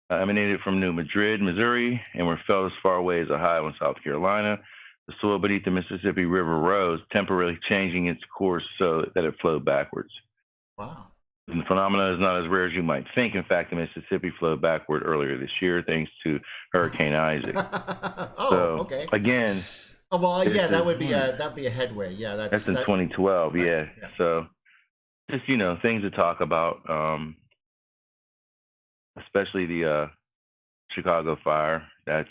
emanated from New Madrid, Missouri, and were felt as far away as Ohio and South Carolina. The soil beneath the Mississippi River rose, temporarily changing its course so that it flowed backwards. Wow. And the phenomenon is not as rare as you might think. In fact, the Mississippi flowed backward earlier this year thanks to Hurricane Isaac. Okay. Again. Oh, well, yeah, that'd be a headway. Yeah, that's in 2012. Yeah. So just, things to talk about. especially the Chicago fire. That's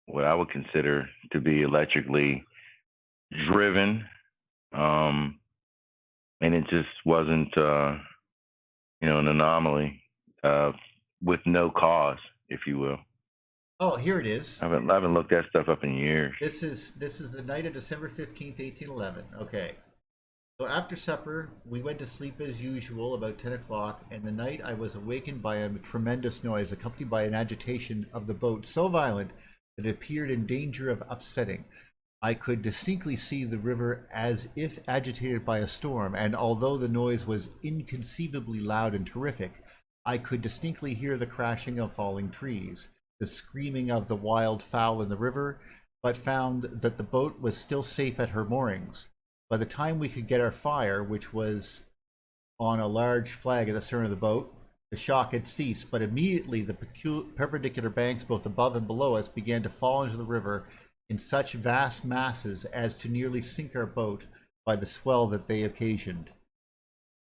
what I would consider to be electrically driven, and it just wasn't, an anomaly with no cause, if you will. Oh, here it is. I haven't looked that stuff up in years. This is the night of December 15th, 1811. Okay. So after supper, we went to sleep as usual about 10 o'clock, and the night I was awakened by a tremendous noise accompanied by an agitation of the boat so violent that it appeared in danger of upsetting. I could distinctly see the river as if agitated by a storm, and although the noise was inconceivably loud and terrific, I could distinctly hear the crashing of falling trees, the screaming of the wild fowl in the river, but found that the boat was still safe at her moorings. By the time we could get our fire, which was on a large flag at the stern of the boat, the shock had ceased, but immediately the perpendicular banks both above and below us began to fall into the river in such vast masses as to nearly sink our boat by the swell that they occasioned.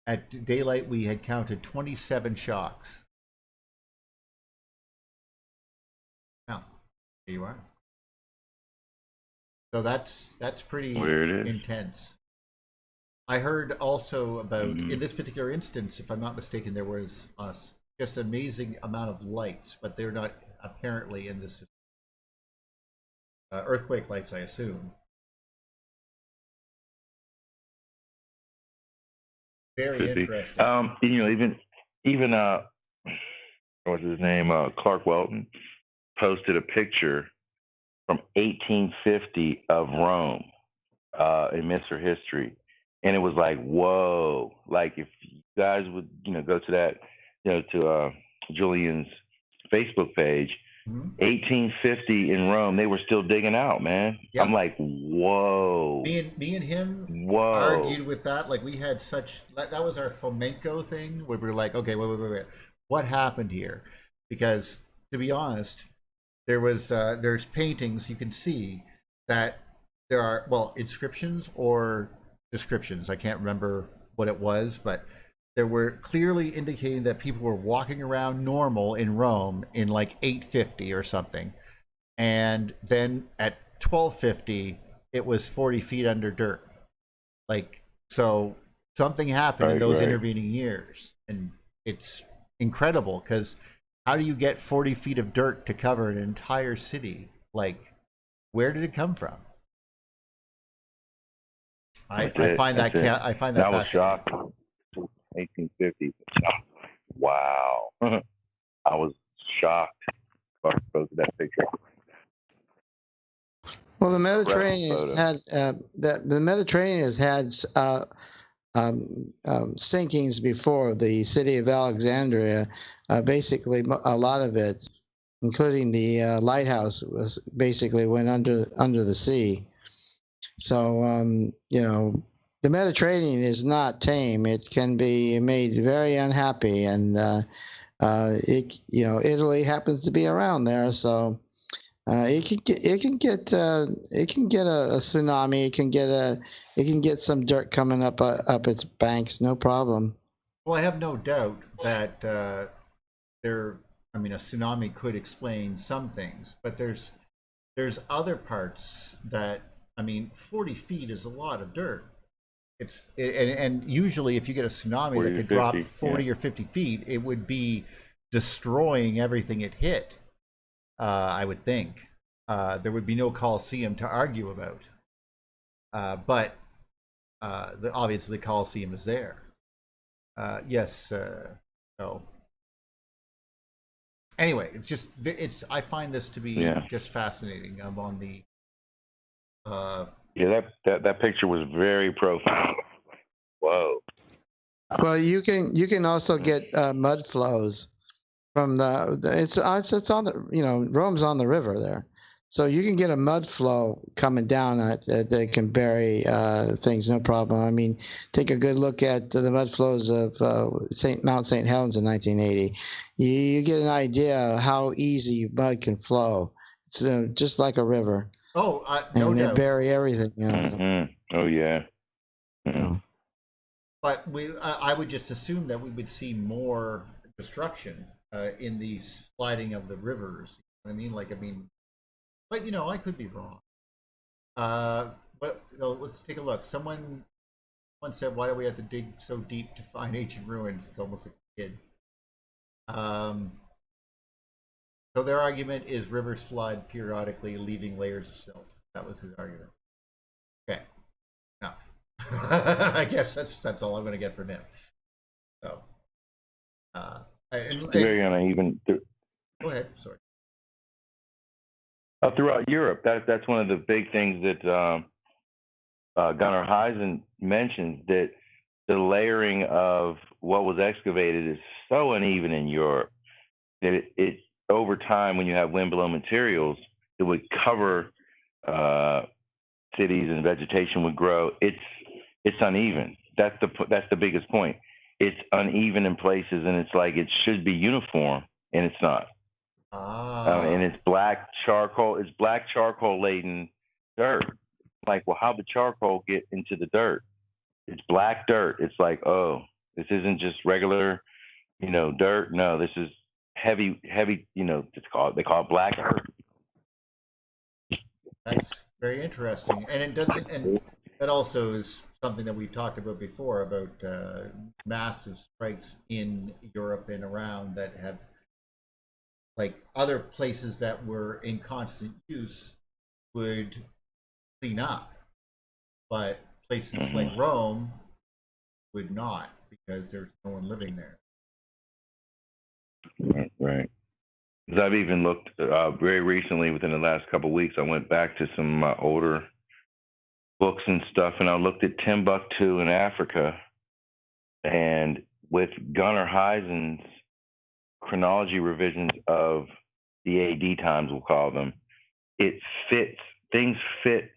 At daylight we had counted 27 shocks. Now, there you are. So that's pretty intense. I heard also about, in this particular instance, if I'm not mistaken, there was just an amazing amount of lights, but they're not apparently in this earthquake lights, I assume. Very interesting. Even what's his name? Clark Welton posted a picture from 1850 of Rome in Mr. History, and it was like, whoa! Like if you guys would, go to that, to Julian's Facebook page, 1850 in Rome, they were still digging out, man. Yep. I'm like, whoa! Me and him argued with that. Like we had that was our flamenco thing where we were like, okay, wait, what happened here? Because to be honest, there's paintings you can see that there are, inscriptions or descriptions. I can't remember what it was, but there were clearly indicating that people were walking around normal in Rome in like 850 or something. And then at 1250, it was 40 feet under dirt. Like, so something happened in those intervening years. And it's incredible because how do you get 40 feet of dirt to cover an entire city? Like, where did it come from? I find that fascinating. I was shocked. 1850. Wow. I was shocked. I posted that picture. Well, the Mediterranean has had sinkings before. The city of Alexandria, basically a lot of it, including the lighthouse, was basically went under the sea. So the Mediterranean is not tame. It can be made very unhappy, and Italy happens to be around there, so it can get a tsunami. It can get some dirt coming up its banks, no problem. Well, I have no doubt that a tsunami could explain some things, but there's other parts that 40 feet is a lot of dirt. And usually if you get a tsunami that could drop 40 or 50 feet, it would be destroying everything it hit. I would think there would be no Colosseum to argue about, but obviously the Colosseum is there. So anyway, I find this to be just fascinating. I'm on the that picture was very profound. Whoa. Well, you can also get mud flows from it's on the Rome's on the river there, so you can get a mud flow coming down that can bury things, no problem. Take a good look at the mud flows of Mount St. Helens in 1980. You get an idea of how easy mud can flow. It's just like a river. No and doubt. They bury everything. Oh yeah. But I would just assume that we would see more destruction in the sliding of the rivers. You know what I mean? But I could be wrong. But let's take a look. Someone said, "Why do we have to dig so deep to find ancient ruins?" It's almost like a kid. So their argument is rivers flood periodically, leaving layers of silt. That was his argument. Okay, enough. I guess that's all I'm going to get from him. So, very uneven. Go ahead. Sorry. Throughout Europe, that's one of the big things that Gunnar Heisen mentions, that the layering of what was excavated is so uneven in Europe that it over time, when you have wind-blown materials, it would cover cities and vegetation would grow. It's uneven. That's the biggest point. It's uneven in places, and it's like it should be uniform, and it's not. And it's black charcoal. It's black charcoal laden dirt. Like, well, how'd the charcoal get into the dirt? It's black dirt. It's like, oh, this isn't just regular, dirt. No, this is heavy. They call it black dirt. That's very interesting, and it doesn't. And that also is something that we've talked about before about massive strikes in Europe and around that have, like, other places that were in constant use would clean up, but places like Rome would not, because there's no one living there. Right. Because I've even looked very recently, within the last couple of weeks, I went back to some of my older books and stuff, and I looked at Timbuktu in Africa, and with Gunnar Heisen's chronology revisions of the AD times, we'll call them, things fit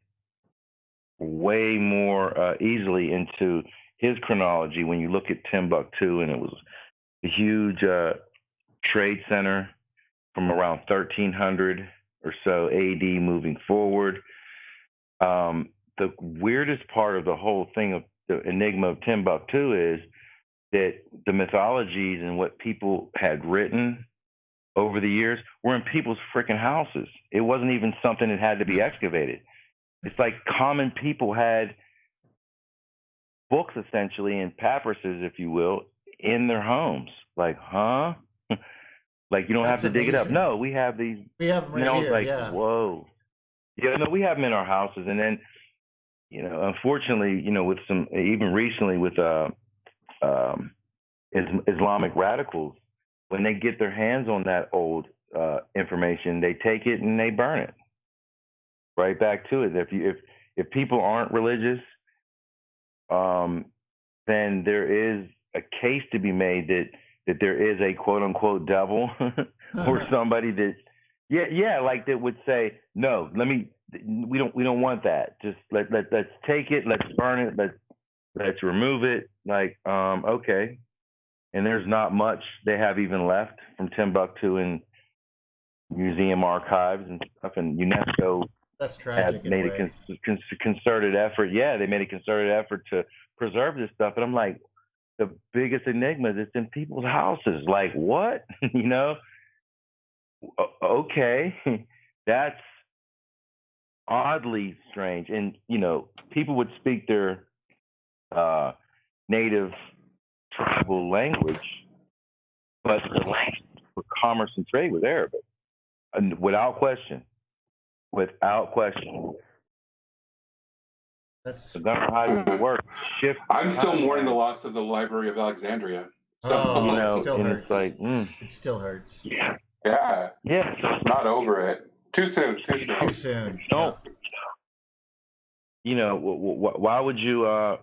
way more easily into his chronology when you look at Timbuktu, and it was a huge trade center from around 1300 or so AD moving forward. The weirdest part of the whole thing of the enigma of Timbuktu is that the mythologies and what people had written over the years were in people's freaking houses. It wasn't even something that had to be excavated. It's like common people had books, essentially, and papyruses, if you will, in their homes. Like, huh? Like, you don't have to dig it up. No, we have these. We have them right here. Like, yeah. Whoa. Yeah, no, we have them in our houses. And then, unfortunately, with some, even recently with Islamic radicals, when they get their hands on that old information, they take it and they burn it right back to it. If people aren't religious, then there is a case to be made that there is a quote unquote devil or somebody that like that would say, no, we don't want that. Just let's take it, let's burn it, let's remove it. Like, okay. And there's not much they have even left from Timbuktu and museum archives and stuff, and UNESCO That's tragic. Made a concerted effort. Yeah, they made a concerted effort to preserve this stuff. And I'm like, the biggest enigma is it's in people's houses. Like, what? Okay, that's oddly strange. And people would speak their native tribal language, but the language for commerce and trade was Arabic, and without question. That's the Gunnar Heisen work. I'm still mourning the loss of the Library of Alexandria. So, it still hurts. It's like, it still hurts. Yeah. Not over it. Too soon. Don't. Why would you,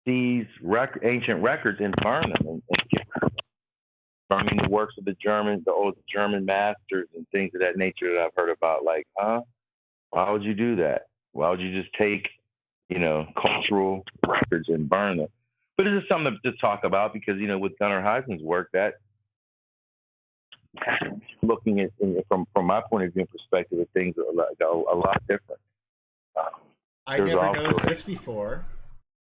seize ancient records and burn them and get burning the works of the old German masters and things of that nature that I've heard about? Like, why would you do that? Why would you just take, cultural records and burn them? But it's just something to talk about because, with Gunnar Heisen's work, that looking at from my point of view and perspective of things are a lot different. I never noticed this before,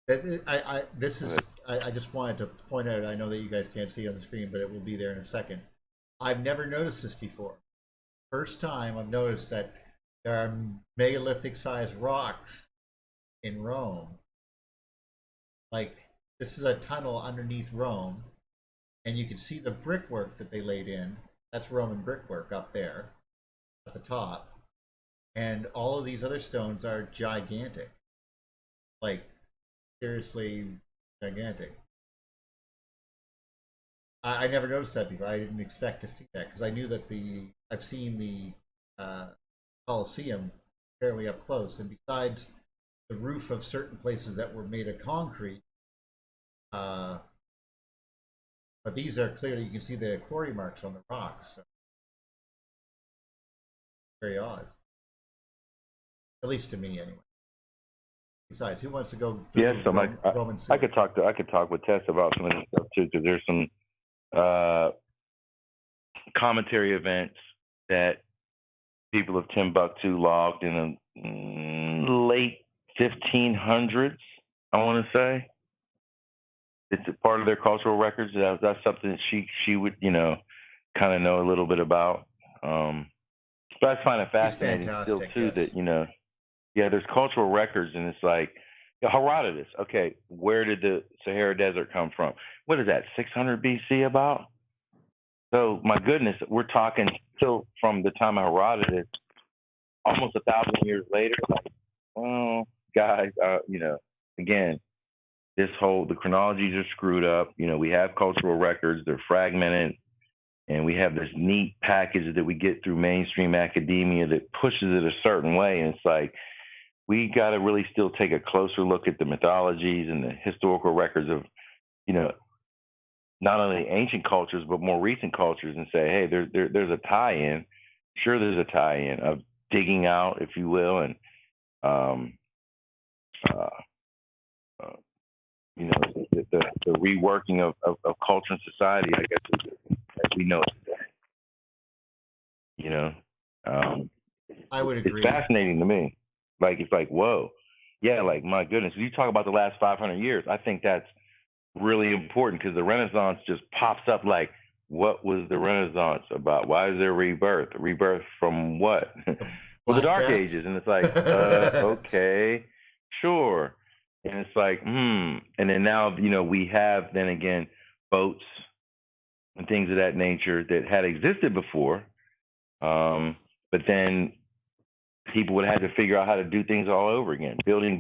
I just wanted to point out. I know that you guys can't see on the screen, but it will be there in a second. I've never noticed this before. First time I've noticed that there are megalithic-sized rocks in Rome. Like, this is a tunnel underneath Rome, and you can see the brickwork that they laid in. That's Roman brickwork up there at the top. And all of these other stones are gigantic. Like, seriously gigantic. I never noticed that before. I didn't expect to see that because I knew that I've seen the Colosseum fairly up close, and besides the roof of certain places that were made of concrete, but these are clearly, you can see the quarry marks on the rocks. So. Very odd, at least to me, anyway. Besides, who wants to go through Roman I could talk with Tess about some of this stuff too, because there's some commentary events that people of Timbuktu logged in the late 1500s. I want to say it's a part of their cultural records. That's something that she would kind of know a little bit about. But I find it fascinating still too that there's cultural records, and it's like Herodotus. Okay, where did the Sahara Desert come from? What is that, 600 BC about? So my goodness, we're talking still from the time of Herodotus, almost 1,000 years later. Like, well, guys, again, the chronologies are screwed up. We have cultural records; they're fragmented. And we have this neat package that we get through mainstream academia that pushes it a certain way. And it's like, we got to really still take a closer look at the mythologies and the historical records of, not only ancient cultures, but more recent cultures, and say, hey, there's a tie-in. Sure, there's a tie-in of digging out, if you will, and, the reworking of culture and society, I guess, as we know it today. I would agree. It's fascinating to me. Like, it's like, whoa. Yeah, like, my goodness. You talk about the last 500 years. I think that's really important because the Renaissance just pops up like, what was the Renaissance about? Why is there rebirth? Rebirth from what? Well, the Dark Ages. And it's like, okay, sure. And it's like, And then now, we have, then again, boats and things of that nature that had existed before. But then people would have to figure out how to do things all over again, building,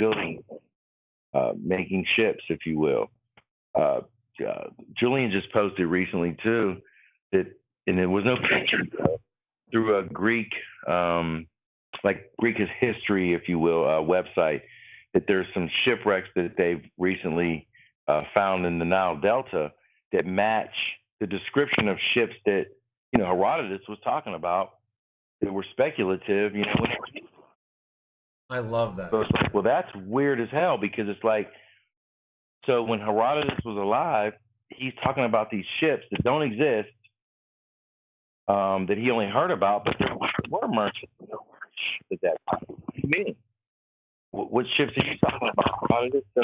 making ships, if you will. Julian just posted recently too and there was no picture through a Greek, like Greek history, if you will, website, that there's some shipwrecks that they've recently found in the Nile Delta that match the description of ships that Herodotus was talking about that were speculative. I love that. So it's like, well, that's weird as hell, because it's like, so when Herodotus was alive, he's talking about these ships that don't exist, that he only heard about, but there were merchants at that time. What do you mean? What ships are you talking about, Herodotus? So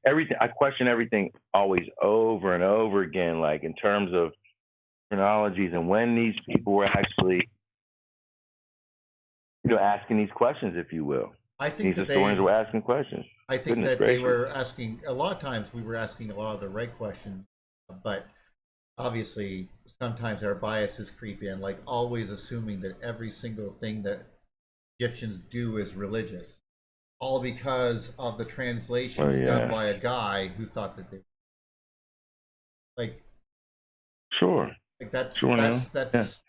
everything, I question everything always over and over again, like in terms of chronologies and when these people were actually asking these questions, if you will. I think these historians were asking questions. I think that they were asking, a lot of times we were asking a lot of the right questions, but obviously sometimes our biases creep in, like always assuming that every single thing that Egyptians do is religious, all because of the translations done by a guy who thought that they, like, sure, like that's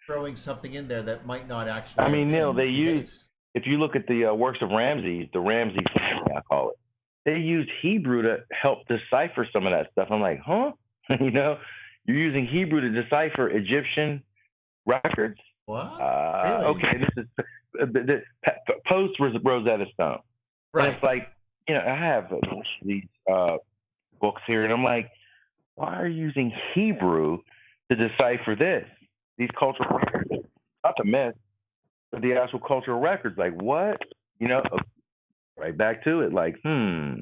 throwing something in there that might not actually. I mean, Neil, they use, if you look at the works of Ramses, the Ramsey family, I call it, they used Hebrew to help decipher some of that stuff. I'm like, huh? You're using Hebrew to decipher Egyptian records. What? Really? Okay, this is the post Rosetta Stone. Right. And it's like, I have these books here, and I'm like, why are you using Hebrew to decipher these cultural records? Not the myth, but the actual cultural records. Like, what? right back to it, like, hmm.